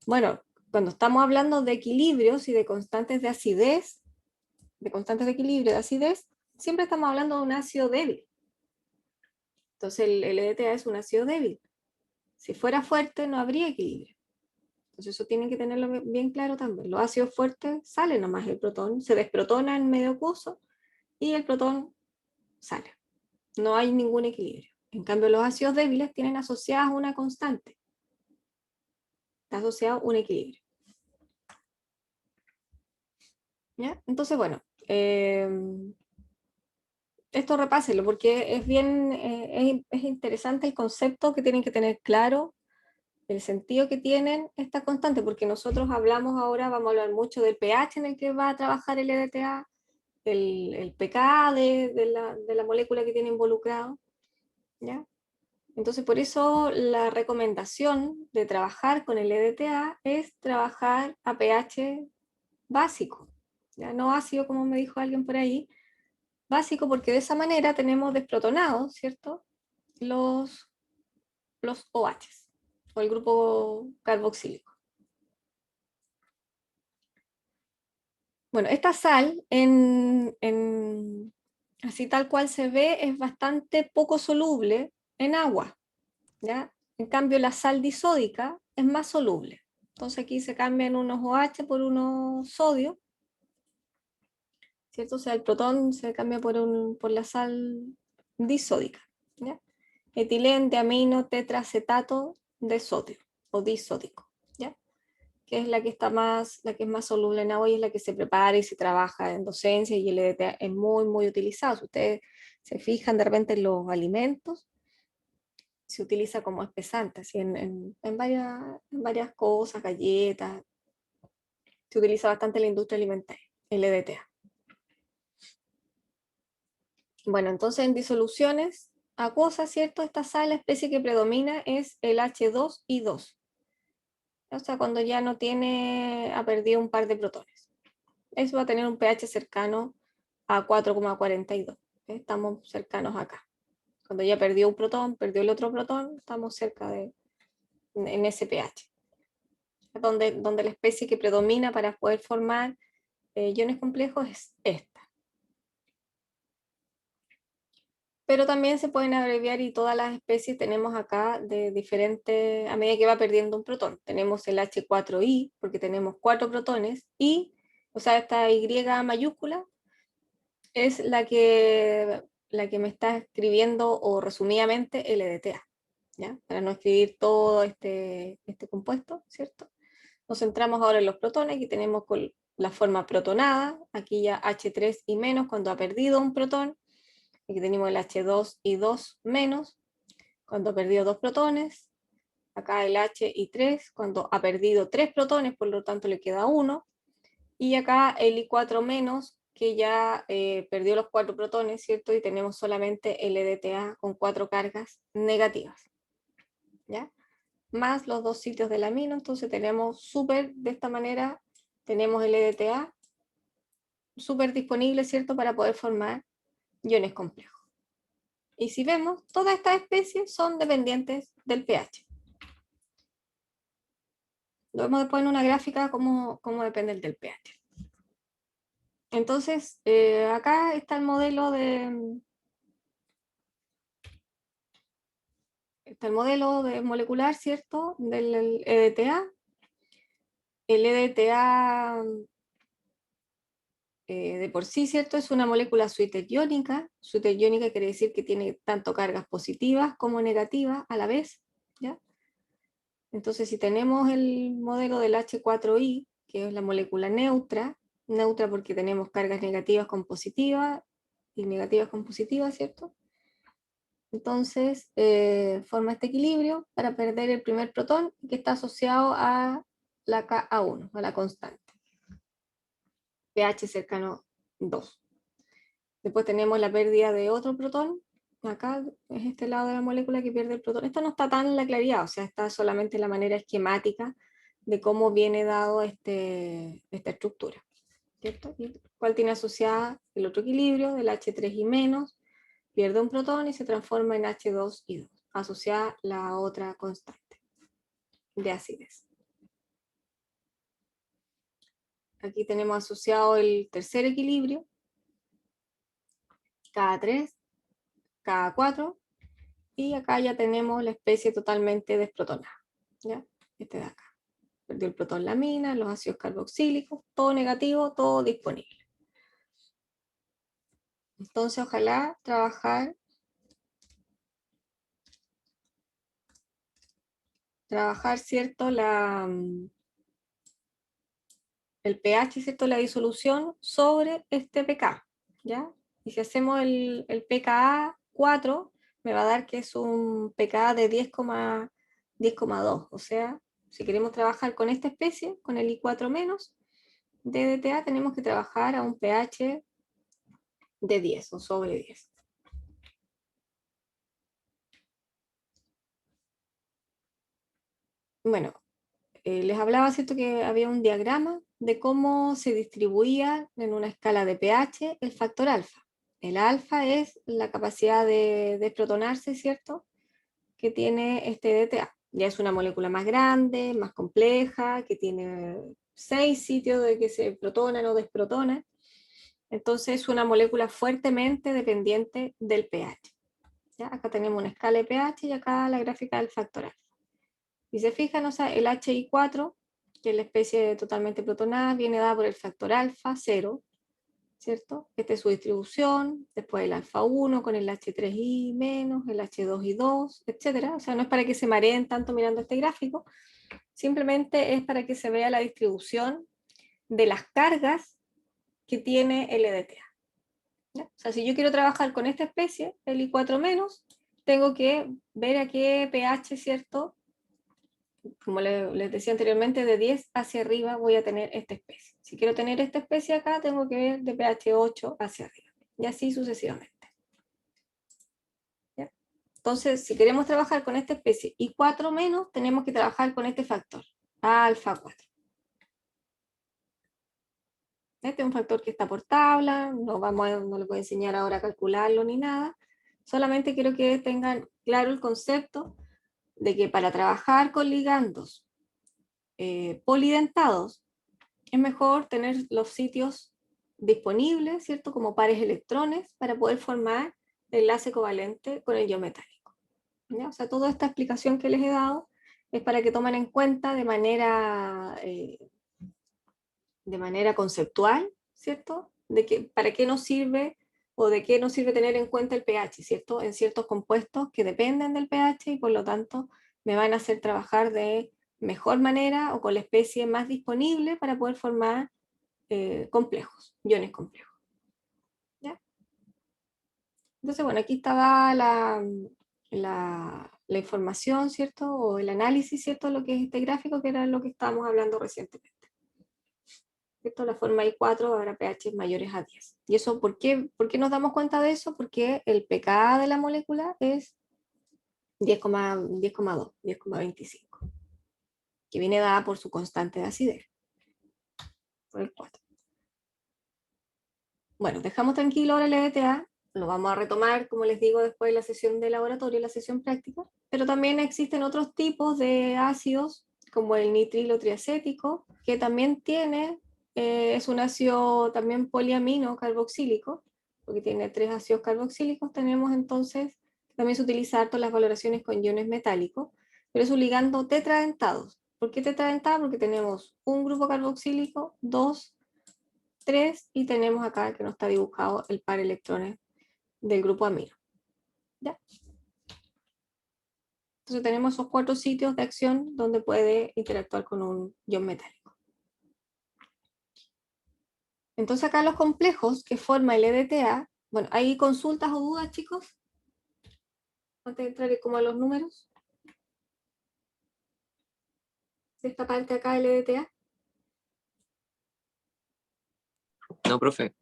Bueno, cuando estamos hablando de equilibrios y de constantes de acidez, de constantes de equilibrio de acidez, siempre estamos hablando de un ácido débil. Entonces el EDTA es un ácido débil. Si fuera fuerte no habría equilibrio. Entonces eso tienen que tenerlo bien claro también. Los ácidos fuertes sale nomás el protón, se desprotona en medio acuoso y el protón sale. No hay ningún equilibrio. En cambio los ácidos débiles tienen asociadas una constante. Está asociado un equilibrio. ¿Ya? Entonces, bueno, esto repáselo porque es bien, es interesante el concepto que tienen que tener claro, el sentido que tienen estas constantes, porque nosotros hablamos ahora, vamos a hablar mucho del pH en el que va a trabajar el EDTA, el pKa de la molécula que tiene involucrado, ¿ya? Entonces, por eso la recomendación de trabajar con el EDTA es trabajar a pH básico, ¿ya? No ácido, como me dijo alguien por ahí, básico, porque de esa manera tenemos desprotonados, ¿cierto? Los OHs, o el grupo carboxílico. Bueno, esta sal, así tal cual se ve, es bastante poco soluble en agua, ¿ya? En cambio, la sal disódica es más soluble. Entonces aquí se cambian unos OH por unos sodio, ¿cierto? O sea, el protón se cambia por la sal disódica, ¿ya? Etilén, diamino, tetracetato de sodio, o disódico, ¿ya? Que es la que es más soluble en agua y es la que se prepara y se trabaja en docencia, y el EDTA es muy, muy utilizado. Si ustedes se fijan de repente en los alimentos, se utiliza como espesante, así en varias cosas, galletas, se utiliza bastante en la industria alimentaria, el EDTA. Bueno, entonces en disoluciones acuosas, ¿cierto? Esta sal, la especie que predomina es el H2I2. O sea, cuando ya no ha perdido un par de protones. Eso va a tener un pH cercano a 4,42. Estamos cercanos acá. Cuando ya perdió un protón, perdió el otro protón, estamos cerca en ese pH. Donde la especie que predomina para poder formar iones complejos es esta. Pero también se pueden abreviar, y todas las especies tenemos acá de diferentes, a medida que va perdiendo un protón. Tenemos el H4I, porque tenemos 4 protones, y, o sea, esta Y mayúscula es la que me está escribiendo, o resumidamente, el EDTA, ¿ya? Para no escribir todo este compuesto, ¿cierto? Nos centramos ahora en los protones. Aquí tenemos con la forma protonada, aquí ya H3 y menos cuando ha perdido un protón. Aquí tenemos el H2 y 2 menos cuando ha perdido 2 protones. Acá el H y 3 cuando ha perdido 3 protones, por lo tanto le queda 1. Y acá el I4 menos, que ya perdió los 4 protones, ¿cierto? Y tenemos solamente el EDTA con 4 cargas negativas, ¿ya? Más los 2 sitios del amino. Entonces tenemos de esta manera, tenemos el EDTA súper disponible, ¿cierto? Para poder formar iones complejos. Y si vemos, todas estas especies son dependientes del pH. Lo vemos después en una gráfica cómo dependen del pH. Entonces, acá está el modelo molecular, ¿cierto? Del EDTA. El EDTA de por sí, ¿cierto? Es una molécula suiteriónica. Suiteriónica quiere decir que tiene tanto cargas positivas como negativas a la vez, ¿ya? Entonces, si tenemos el modelo del H4I, que es la molécula neutra porque tenemos cargas negativas con positivas y negativas con positivas, ¿cierto? Entonces, forma este equilibrio para perder el primer protón, que está asociado a la Ka1, a la constante. pH cercano 2. Después tenemos la pérdida de otro protón. Acá es este lado de la molécula que pierde el protón. Esto no está tan en la claridad, o sea, está solamente en la manera esquemática de cómo viene dado esta estructura, ¿cierto? Y cuál tiene asociada el otro equilibrio del H3 y menos, pierde un protón y se transforma en H2 y 2, asociada la otra constante de acidez. Aquí tenemos asociado el tercer equilibrio, K3, K4, y acá ya tenemos la especie totalmente desprotonada, ¿ya? Este de acá. Perdió el protón la mina, los ácidos carboxílicos, todo negativo, todo disponible. Entonces, ojalá trabajar, ¿cierto? El pH, ¿cierto? La disolución sobre este pK, ¿ya? Y si hacemos el pKa 4, me va a dar que es un pKa de 10,2. O sea, si queremos trabajar con esta especie, con el I4 menos de EDTA, tenemos que trabajar a un pH de 10 o sobre 10. Bueno, les hablaba, ¿cierto?, que había un diagrama de cómo se distribuía en una escala de pH el factor alfa. El alfa es la capacidad de desprotonarse, ¿cierto?, que tiene este EDTA. Ya es una molécula más grande, más compleja, que tiene 6 sitios de que se protonan o desprotonan. Entonces es una molécula fuertemente dependiente del pH. ¿Ya? Acá tenemos una escala de pH y acá la gráfica del factor alfa. Y se fijan, o sea, el HI4, que es la especie totalmente protonada, viene dada por el factor alfa 0, ¿cierto? Esta es su distribución, después el alfa 1 con el H3I menos, el H2I2, etc. O sea, no es para que se mareen tanto mirando este gráfico, simplemente es para que se vea la distribución de las cargas que tiene el EDTA. ¿Ya? O sea, si yo quiero trabajar con esta especie, el I4 menos, tengo que ver a qué pH, ¿cierto? Como les decía anteriormente, de 10 hacia arriba voy a tener esta especie. Si quiero tener esta especie acá, tengo que ver de pH 8 hacia arriba. Y así sucesivamente. ¿Ya? Entonces, si queremos trabajar con esta especie y 4 menos, tenemos que trabajar con este factor, alfa 4. Este es un factor que está por tabla, no les voy a enseñar ahora a calcularlo ni nada. Solamente quiero que tengan claro el concepto de que para trabajar con ligandos polidentados, es mejor tener los sitios disponibles, ¿cierto? Como pares electrones para poder formar el enlace covalente con el ion metálico. ¿Ya? O sea, toda esta explicación que les he dado es para que tomen en cuenta de manera conceptual, ¿cierto? De que, para qué nos sirve o de qué nos sirve tener en cuenta el pH, ¿cierto? En ciertos compuestos que dependen del pH y por lo tanto me van a hacer trabajar de mejor manera o con la especie más disponible para poder formar complejos, iones complejos. ¿Ya? Entonces, bueno, aquí estaba la información, ¿cierto? O el análisis, ¿cierto? Lo que es este gráfico, que era lo que estábamos hablando recientemente. ¿Cierto? La forma I4 habrá pH mayores a 10. ¿Y eso por qué nos damos cuenta de eso? Porque el pKa de la molécula es 10,2, 10,25, que viene dada por su constante de acidez, por el 4. Bueno, dejamos tranquilo ahora el EDTA, lo vamos a retomar, como les digo, después de la sesión de laboratorio y la sesión práctica, pero también existen otros tipos de ácidos, como el nitrilo triacético, que también tiene, es un ácido también poliamino carboxílico, porque tiene 3 ácidos carboxílicos. Tenemos entonces, también se utiliza harto las valoraciones con iones metálicos, pero es un ligando tetradentado. ¿Por qué tetradentado? Porque tenemos un grupo carboxílico, 2, 3, y tenemos acá que no está dibujado el par de electrones del grupo amino. ¿Ya? Entonces tenemos esos 4 sitios de acción donde puede interactuar con un ion metálico. Entonces acá los complejos que forma el EDTA, bueno, ¿hay consultas o dudas, chicos? Antes de entrar como a los números. De esta parte acá del EDTA. No, profe.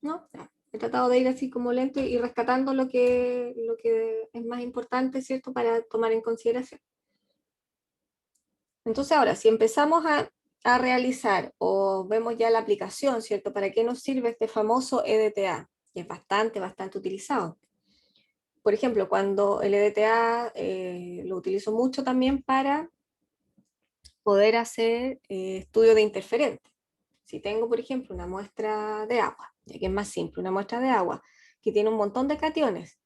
¿No? He tratado de ir así como lento y rescatando lo que es más importante, ¿cierto? Para tomar en consideración. Entonces ahora, si empezamos a realizar o vemos ya la aplicación, ¿cierto? ¿Para qué nos sirve este famoso EDTA? Que es bastante utilizado. Por ejemplo, cuando el EDTA lo utilizo mucho también para poder hacer estudio de interferentes. Si tengo, por ejemplo, una muestra de agua, ya que es más simple, una muestra de agua que tiene un montón de cationes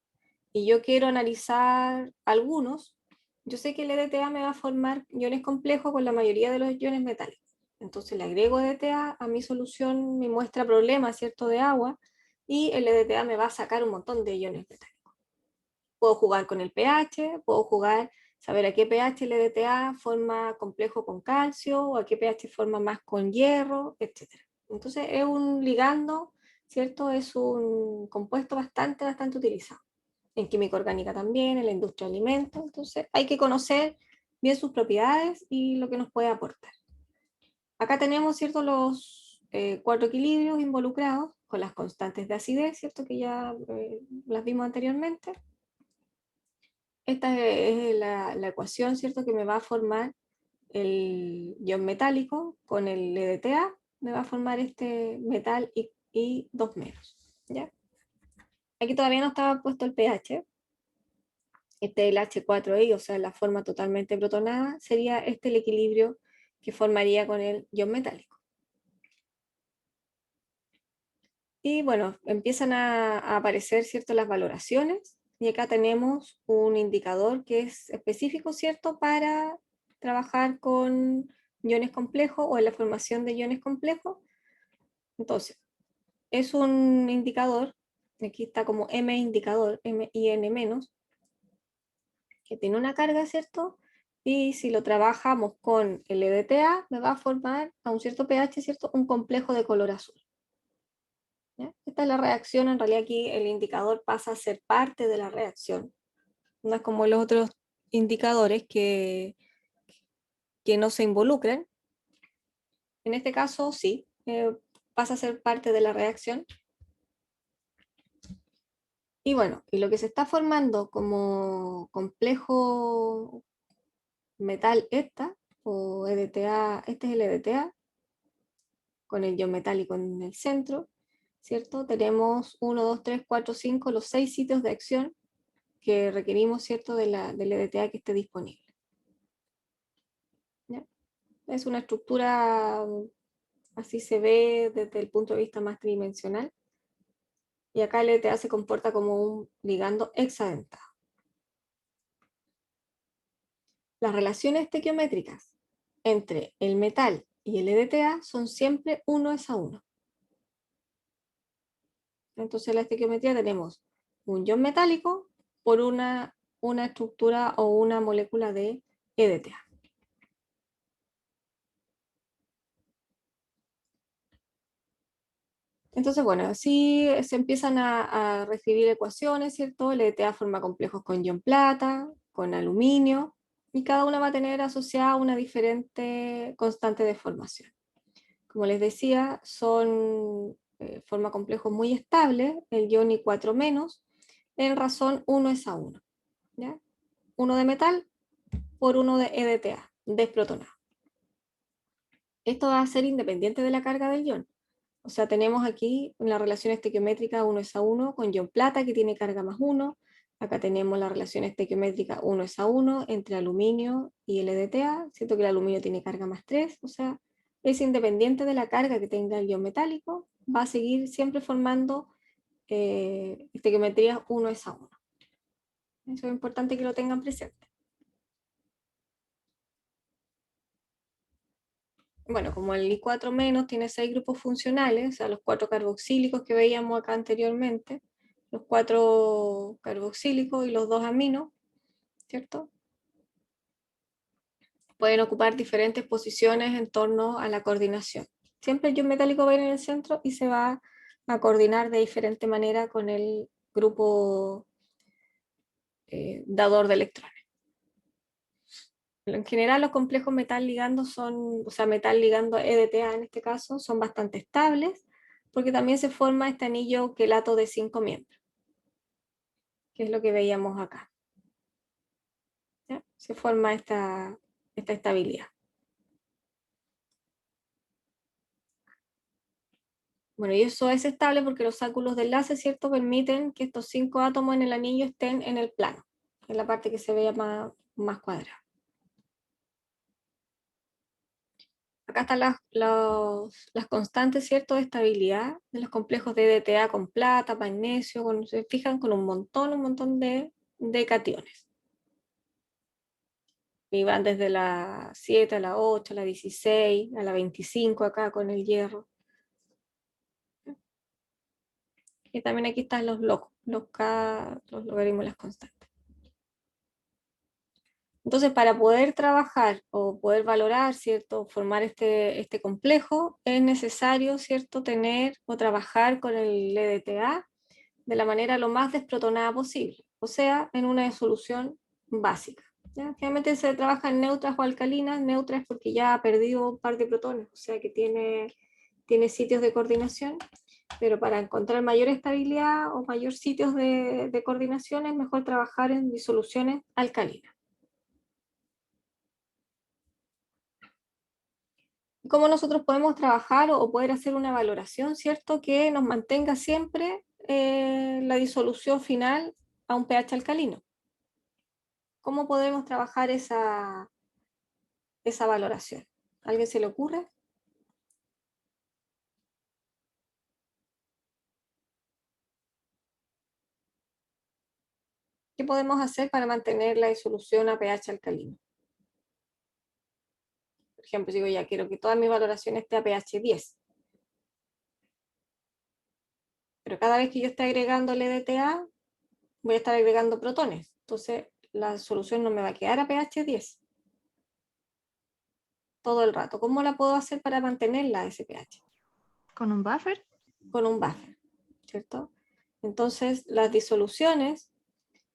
y yo quiero analizar algunos, yo sé que el EDTA me va a formar iones complejos con la mayoría de los iones metálicos. Entonces le agrego EDTA a mi solución, mi muestra problema, ¿cierto?, de agua, y el EDTA me va a sacar un montón de iones metálicos. Puedo jugar con el pH, saber a qué pH el EDTA forma complejo con calcio, o a qué pH forma más con hierro, etc. Entonces es un ligando, ¿cierto? Es un compuesto bastante utilizado. En química orgánica también, en la industria de alimentos. Entonces hay que conocer bien sus propiedades y lo que nos puede aportar. Acá tenemos, ¿cierto?, los 4 equilibrios involucrados con las constantes de acidez, ¿cierto? Que ya las vimos anteriormente. Esta es la ecuación, ¿cierto? Que me va a formar el ion metálico con el LDTA, me va a formar este metal y 2 menos, ¿ya? Aquí todavía no estaba puesto el pH. Este es el H4i, o sea, la forma totalmente protonada, sería este el equilibrio que formaría con el ion metálico. Y bueno, empiezan a aparecer, ¿cierto?, las valoraciones, y acá tenemos un indicador que es específico, ¿cierto?, para trabajar con iones complejos o en la formación de iones complejos. Entonces, es un indicador, aquí está como M indicador, MIN-, que tiene una carga, ¿cierto? Y si lo trabajamos con el EDTA, me va a formar a un cierto pH, ¿cierto?, un complejo de color azul. ¿Ya? Esta es la reacción, en realidad aquí el indicador pasa a ser parte de la reacción. No es como los otros indicadores que no se involucran. En este caso, sí, pasa a ser parte de la reacción. Y bueno, y lo que se está formando como complejo metal esta, o EDTA, este es el EDTA, con el ion metálico en el centro, ¿cierto? Tenemos 1, 2, 3, 4, 5, los 6 sitios de acción que requerimos, ¿cierto?, del EDTA que esté disponible. ¿Ya? Es una estructura, así se ve desde el punto de vista más tridimensional, y acá el EDTA se comporta como un ligando hexadentado. Las relaciones estequiométricas entre el metal y el EDTA son siempre 1:1. Entonces en la estequiometría tenemos un ion metálico por una estructura o una molécula de EDTA. Entonces, bueno, así se empiezan a reescribir ecuaciones, ¿cierto? El EDTA forma complejos con ion plata, con aluminio, y cada una va a tener asociada una diferente constante de formación. Como les decía, forma complejos muy estables, el ion I4-, en razón 1:1. ¿Ya? Uno de metal por uno de EDTA, desprotonado. Esto va a ser independiente de la carga del ion. O sea, tenemos aquí la relación estequiométrica 1:1 con ion plata que tiene carga +1. Acá tenemos la relación estequiométrica 1:1 entre aluminio y el EDTA, siento que el aluminio tiene carga +3, o sea, es independiente de la carga que tenga el ion metálico, va a seguir siempre formando estequiometrías 1:1. Eso es importante que lo tengan presente. Bueno, como el I4- tiene 6 grupos funcionales, o sea, los 4 carboxílicos que veíamos acá anteriormente, los 4 carboxílicos y los 2 aminos, ¿cierto? Pueden ocupar diferentes posiciones en torno a la coordinación. Siempre el ion metálico va a ir en el centro y se va a coordinar de diferente manera con el grupo dador de electrones. En general los complejos metal ligando o sea, metal ligando EDTA en este caso, son bastante estables, porque también se forma este anillo quelato de 5 miembros, que es lo que veíamos acá. ¿Ya? Se forma esta estabilidad. Bueno, y eso es estable porque los áculos de enlace, ¿cierto?, permiten que estos 5 átomos en el anillo estén en el plano, en la parte que se vea más cuadrada. Acá están las constantes, ¿cierto?, de estabilidad de los complejos de EDTA con plata, magnesio, se fijan, con un montón de cationes. Y van desde la 7 a la 8, a la 16, a la 25 acá con el hierro. Y también aquí están los logaritmos, las constantes. Entonces, para poder trabajar o poder valorar, ¿cierto?, formar este complejo, es necesario, ¿cierto?, tener o trabajar con el EDTA de la manera lo más desprotonada posible, o sea, en una solución básica. ¿Ya? Generalmente se trabaja en neutras o alcalinas, neutras porque ya ha perdido un par de protones, o sea que tiene sitios de coordinación, pero para encontrar mayor estabilidad o mayor sitios de coordinación es mejor trabajar en disoluciones alcalinas. ¿Cómo nosotros podemos trabajar o poder hacer una valoración, cierto, que nos mantenga siempre la disolución final a un pH alcalino? ¿Cómo podemos trabajar esa valoración? ¿A alguien se le ocurre? ¿Qué podemos hacer para mantener la disolución a pH alcalino? Por ejemplo, digo, ya quiero que toda mi valoración esté a pH 10. Pero cada vez que yo esté agregando el EDTA, voy a estar agregando protones. Entonces, la solución no me va a quedar a pH 10 todo el rato. ¿Cómo la puedo hacer para mantenerla a ese pH? ¿Con un buffer? Con un buffer, ¿cierto? Entonces, las disoluciones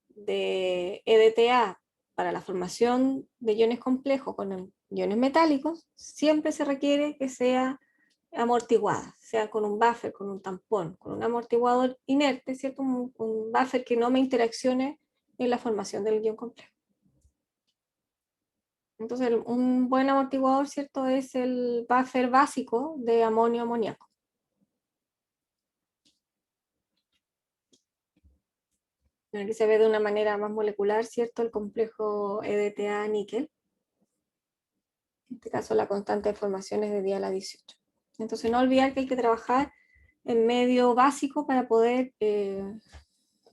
de EDTA para la formación de iones complejos con iones metálicos siempre se requiere que sea amortiguada, sea con un buffer, con un tampón, con un amortiguador inerte, ¿cierto? Un buffer que no me interaccione en la formación del ion complejo. Entonces, un buen amortiguador, ¿cierto? Es el buffer básico de amonio-amoníaco. Aquí se ve de una manera más molecular, ¿cierto? El complejo EDTA-níquel. En este caso, la constante de formación es de diala 18. Entonces, no olvidar que hay que trabajar en medio básico para poder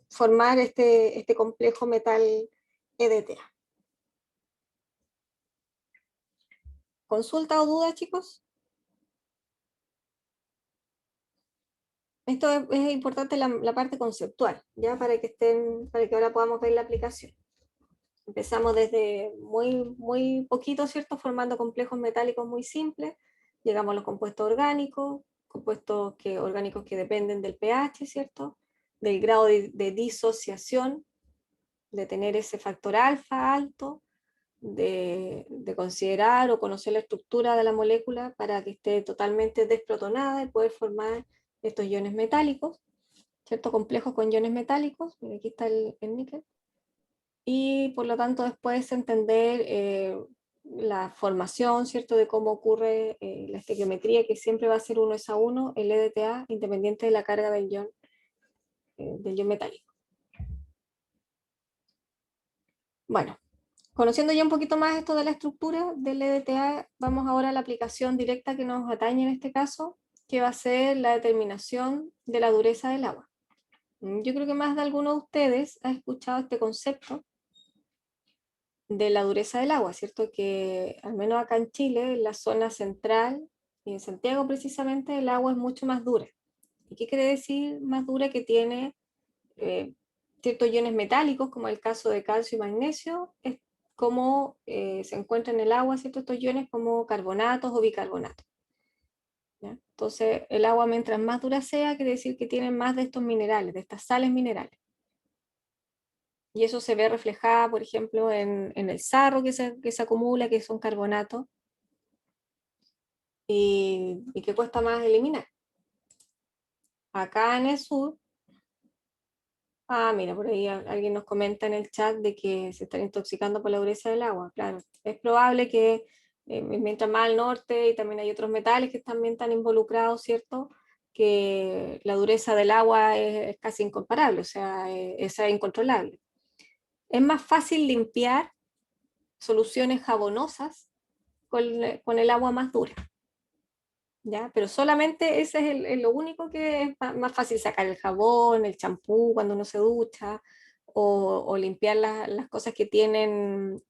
formar este complejo metal EDTA. ¿Consulta o duda, chicos? Esto es importante la parte conceptual, ¿ya? Para que ahora podamos ver la aplicación. Empezamos desde muy poquito, ¿cierto? Formando complejos metálicos muy simples. Llegamos a los compuestos orgánicos, orgánicos que dependen del pH, ¿cierto? Del grado de disociación, de tener ese factor alfa alto, de considerar o conocer la estructura de la molécula para que esté totalmente desprotonada y poder formar estos iones metálicos, ¿cierto? Complejos con iones metálicos. Aquí está el níquel. Y por lo tanto después entender la formación, ¿cierto? De cómo ocurre la estequiometría, que siempre va a ser 1:1, el EDTA, independiente de la carga del ion metálico. Bueno, conociendo ya un poquito más esto de la estructura del EDTA, vamos ahora a la aplicación directa que nos atañe en este caso, que va a ser la determinación de la dureza del agua. Yo creo que más de alguno de ustedes ha escuchado este concepto de la dureza del agua, ¿cierto? Que al menos acá en Chile, en la zona central y en Santiago precisamente, el agua es mucho más dura. ¿Y qué quiere decir más dura? Que tiene ciertos iones metálicos, como el caso de calcio y magnesio, es como se encuentran en el agua, ¿cierto? Estos iones como carbonatos o bicarbonatos. ¿Ya? Entonces, el agua mientras más dura sea, quiere decir que tiene más de estos minerales, de estas sales minerales. Y eso se ve reflejada, por ejemplo, en el sarro que se acumula, que son carbonatos, y que cuesta más eliminar. Acá en el sur, mira, por ahí alguien nos comenta en el chat de que se están intoxicando por la dureza del agua. Claro, es probable que mientras más al norte, y también hay otros metales que también están involucrados, ¿cierto? Que la dureza del agua es casi incomparable, o sea, es incontrolable. Es más fácil limpiar soluciones jabonosas con el agua más dura, ¿ya? Pero solamente ese es lo único que es más fácil sacar el jabón, el champú cuando uno se ducha, o limpiar las cosas que tienen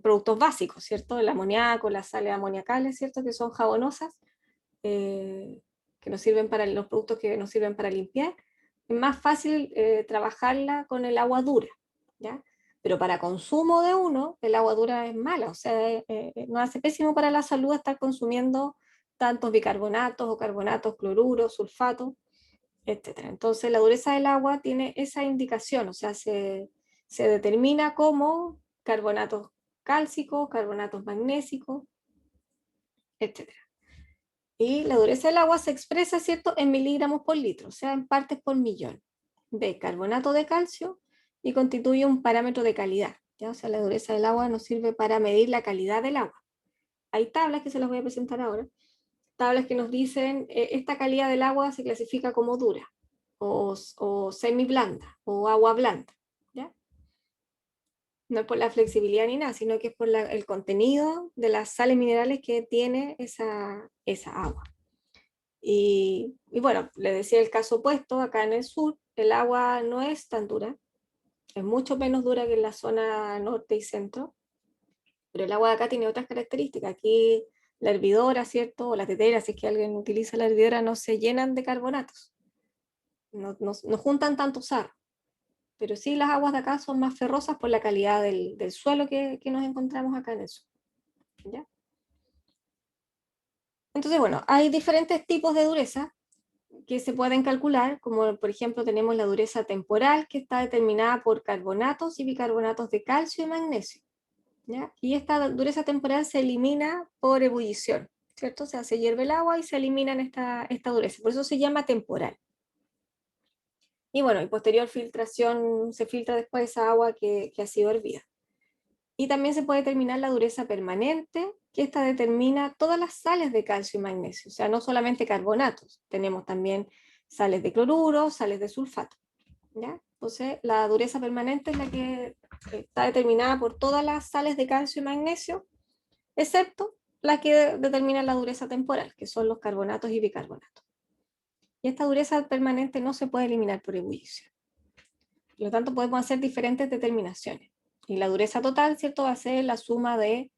productos básicos, ¿cierto? El amoníaco, las sales amoniacales, ¿cierto? Que son jabonosas, que nos sirven para los productos que nos sirven para limpiar. Es más fácil trabajarla con el agua dura, ¿ya? Pero para consumo de uno, el agua dura es mala, o sea, nos hace pésimo para la salud estar consumiendo tantos bicarbonatos o carbonatos, cloruros, sulfatos, etc. Entonces, la dureza del agua tiene esa indicación, o sea, se determina como carbonatos cálcicos, carbonatos magnésicos, etc. Y la dureza del agua se expresa, ¿cierto?, en miligramos por litro, o sea, en partes por millón de carbonato de calcio, y constituye un parámetro de calidad, ¿ya? O sea, la dureza del agua nos sirve para medir la calidad del agua. Hay tablas que se las voy a presentar ahora, tablas que nos dicen esta calidad del agua se clasifica como dura, o semi blanda, o agua blanda, ¿ya? No es por la flexibilidad ni nada, sino que es por el contenido de las sales minerales que tiene esa agua. Y bueno, le decía el caso opuesto, acá en el sur, el agua no es tan dura, es mucho menos dura que en la zona norte y centro, pero el agua de acá tiene otras características. Aquí la hervidora, ¿cierto? O la tetera, si es que alguien utiliza la hervidora, no se llenan de carbonatos, no juntan tanto sarro. Pero sí las aguas de acá son más ferrosas por la calidad del suelo que nos encontramos acá en el sur, ¿ya? Entonces, bueno, hay diferentes tipos de dureza que se pueden calcular, como por ejemplo tenemos la dureza temporal, que está determinada por carbonatos y bicarbonatos de calcio y magnesio, ¿ya? Y esta dureza temporal se elimina por ebullición, ¿cierto? O sea, se hierve el agua y se elimina esta dureza, por eso se llama temporal. Y bueno, y posterior filtración, se filtra después esa agua que ha sido hervida. Y también se puede determinar la dureza permanente, que esta determina todas las sales de calcio y magnesio, o sea, no solamente carbonatos, tenemos también sales de cloruro, sales de sulfato, ¿ya? Entonces, la dureza permanente es la que está determinada por todas las sales de calcio y magnesio, excepto las que determinan la dureza temporal, que son los carbonatos y bicarbonatos. Y esta dureza permanente no se puede eliminar por ebullición. Por lo tanto, podemos hacer diferentes determinaciones. Y la dureza total, ¿cierto?, va a ser la suma de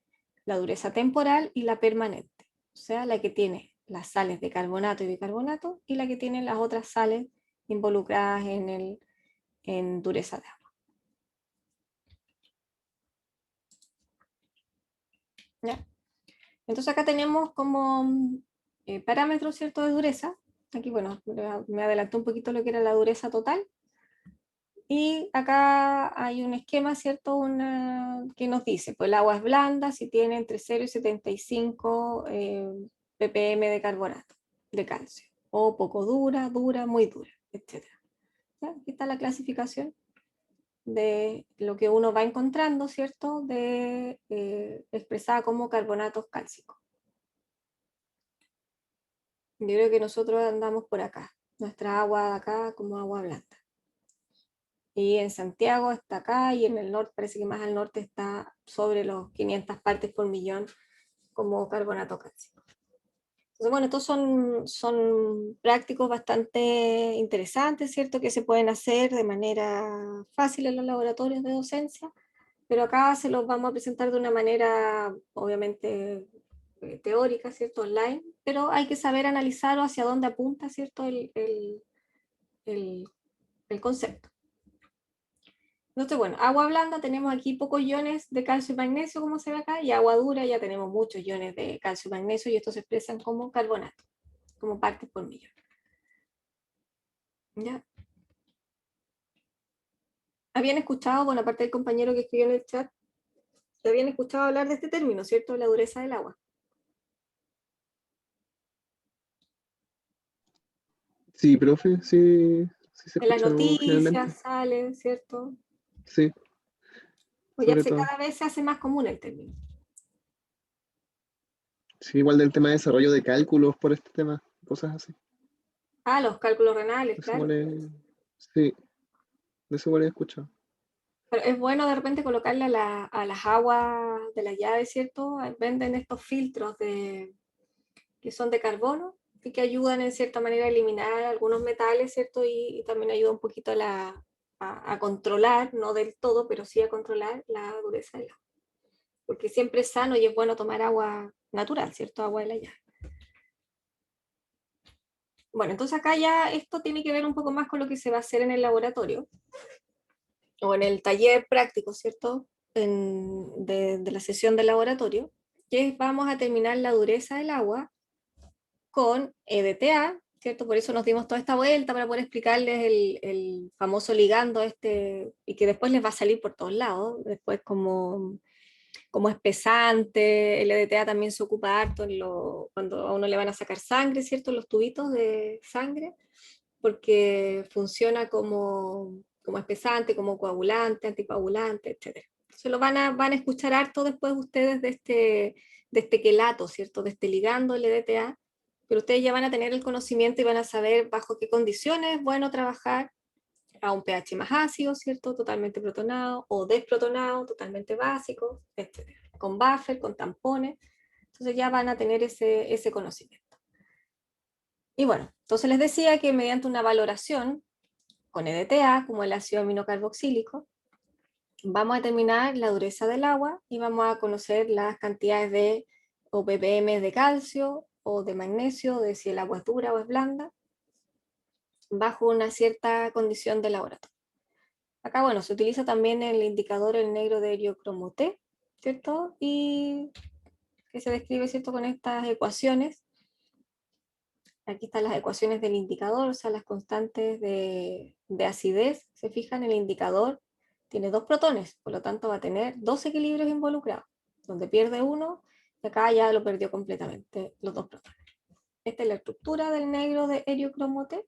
la dureza temporal y la permanente. O sea, la que tiene las sales de carbonato y bicarbonato y la que tiene las otras sales involucradas en dureza de agua. ¿Ya? Entonces acá tenemos como parámetros, ¿cierto?, de dureza. Aquí, bueno, me adelantó un poquito lo que era la dureza total. Y acá hay un esquema, ¿cierto?, que nos dice, pues el agua es blanda si tiene entre 0 y 75 ppm de carbonato, de calcio, o poco dura, dura, muy dura, etc. ¿Ya? Aquí está la clasificación de lo que uno va encontrando, ¿cierto?, expresada como carbonatos cálcicos. Yo creo que nosotros andamos por acá, nuestra agua de acá como agua blanda. Y en Santiago está acá, y en el norte, parece que más al norte está sobre los 500 partes por millón como carbonato cálcico. Entonces, bueno, estos son prácticos bastante interesantes, ¿cierto?, que se pueden hacer de manera fácil en los laboratorios de docencia, pero acá se los vamos a presentar de una manera, obviamente, teórica, ¿cierto?, online, pero hay que saber analizar o hacia dónde apunta, ¿cierto?, el concepto. Entonces, bueno, agua blanda tenemos aquí pocos iones de calcio y magnesio, como se ve acá, y agua dura ya tenemos muchos iones de calcio y magnesio, y estos se expresan como carbonato, como partes por millón. ¿Ya? ¿Habían escuchado, bueno, aparte del compañero que escribió en el chat, habían escuchado hablar de este término, ¿cierto? La dureza del agua. Sí, profe, sí, sí se En las escucha generalmente. noticias sale, ¿cierto? Sí, O ya sobre todo. cada vez se hace más común el término. Sí, igual del tema de desarrollo de cálculos por este tema, cosas así. Ah, los cálculos renales, Eso claro. sí, de eso igual he escuchado. Pero es bueno de repente colocarle a las aguas de las llaves, ¿cierto? Venden estos filtros que son de carbono y que ayudan en cierta manera a eliminar algunos metales, ¿cierto? Y también ayuda un poquito a controlar, no del todo, pero sí a controlar la dureza del agua. Porque siempre es sano y es bueno tomar agua natural, ¿cierto? Agua de la llave. Bueno, entonces acá ya esto tiene que ver un poco más con lo que se va a hacer en el laboratorio o en el taller práctico, ¿cierto? De la sesión del laboratorio, que es, vamos a terminar la dureza del agua con EDTA, ¿cierto? Por eso nos dimos toda esta vuelta para poder explicarles el famoso ligando y que después les va a salir por todos lados, después como como espesante. El EDTA también se ocupa harto cuando a uno le van a sacar sangre, ¿cierto? Los tubitos de sangre, porque funciona como espesante, como coagulante, anticoagulante, etc. Se lo van a escuchar harto después ustedes de este quelato, ¿cierto? De este ligando, el EDTA, pero ustedes ya van a tener el conocimiento y van a saber bajo qué condiciones es bueno trabajar a un pH más ácido, ¿cierto? Totalmente protonado, o desprotonado, totalmente básico, etc. Con buffer, con tampones. Entonces ya van a tener ese conocimiento. Y bueno, entonces les decía que mediante una valoración con EDTA, como el ácido aminocarboxílico, vamos a determinar la dureza del agua y vamos a conocer las cantidades de o ppm de calcio o de magnesio, de si el agua es dura o es blanda, bajo una cierta condición de laboratorio. Acá, bueno, se utiliza también el indicador, el negro de Eriocromo T, ¿cierto? Y que se describe, ¿cierto?, con estas ecuaciones. Aquí están las ecuaciones del indicador, o sea, las constantes de acidez. Se fijan, el indicador tiene 2 protones, por lo tanto va a tener 2 equilibrios involucrados, donde pierde uno, y acá ya lo perdió completamente, los 2 protones. Esta es la estructura del negro de Eriocromo T.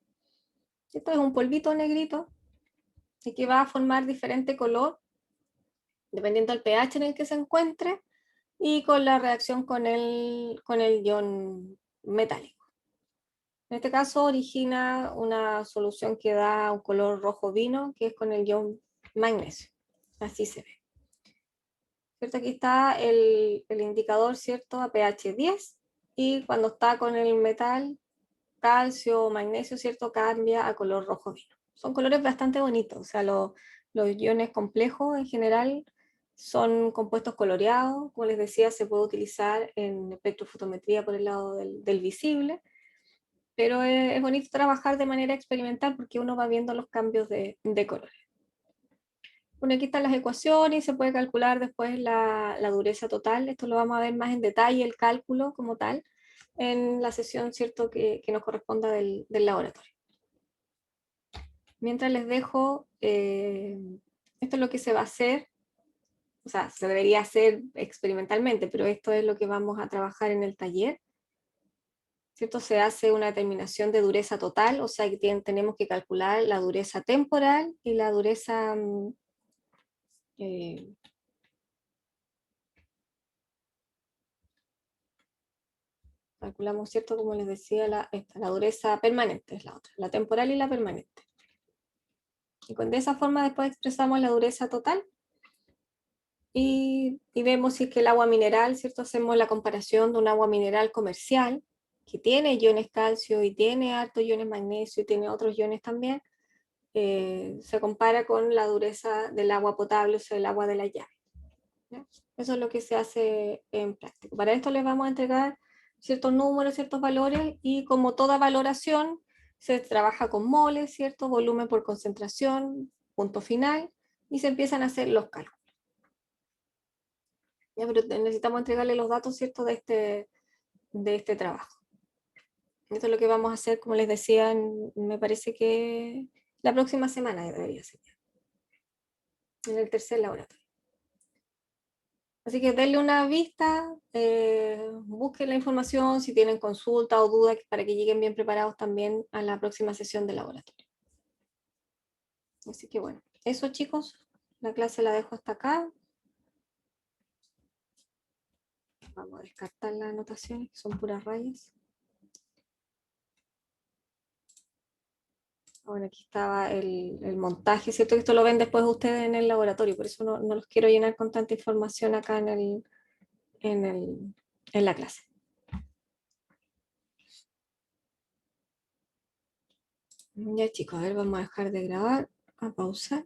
Esto es un polvito negrito, y que va a formar diferente color, dependiendo del pH en el que se encuentre, y con la reacción con el ion metálico. En este caso origina una solución que da un color rojo vino, que es con el ion magnesio. Así se ve. ¿Cierto? Aquí está el indicador, ¿cierto?, a pH 10, y cuando está con el metal, calcio o magnesio, ¿cierto?, cambia a color rojo vino. Son colores bastante bonitos, o sea, los iones complejos en general son compuestos coloreados. Como les decía, se puede utilizar en espectrofotometría por el lado del visible, pero es bonito trabajar de manera experimental porque uno va viendo los cambios de colores. Bueno, aquí están las ecuaciones y se puede calcular después la dureza total. Esto lo vamos a ver más en detalle, el cálculo como tal, en la sesión, ¿cierto?, que nos corresponda del laboratorio. Mientras les dejo, esto es lo que se va a hacer, o sea, se debería hacer experimentalmente, pero esto es lo que vamos a trabajar en el taller. ¿Cierto? Se hace una determinación de dureza total, o sea que tenemos que calcular la dureza temporal y la dureza calculamos, ¿cierto?, como les decía, la dureza permanente es la otra, la temporal y la permanente. Y de esa forma después expresamos la dureza total y vemos si es que el agua mineral, ¿cierto?, hacemos la comparación de un agua mineral comercial que tiene iones calcio y tiene hartos iones magnesio y tiene otros iones también. Se compara con la dureza del agua potable, o sea, el agua de la llave. ¿Ya? Eso es lo que se hace en práctica. Para esto les vamos a entregar ciertos números, ciertos valores, y como toda valoración, se trabaja con moles, ¿cierto?, volumen por concentración, punto final, y se empiezan a hacer los cálculos. ¿Ya? Pero necesitamos entregarle los datos, ¿cierto?, de este trabajo. Esto es lo que vamos a hacer, como les decía, me parece que la próxima semana debería ser, en el tercer laboratorio. Así que denle una vista, busquen la información si tienen consultas o dudas para que lleguen bien preparados también a la próxima sesión de laboratorio. Así que bueno, eso chicos, la clase la dejo hasta acá. Vamos a descartar las anotaciones, que son puras rayas. Bueno, aquí estaba el montaje, ¿cierto? Que esto lo ven después ustedes en el laboratorio, por eso no los quiero llenar con tanta información acá en la clase. Ya chicos, a ver, vamos a dejar de grabar, a pausar.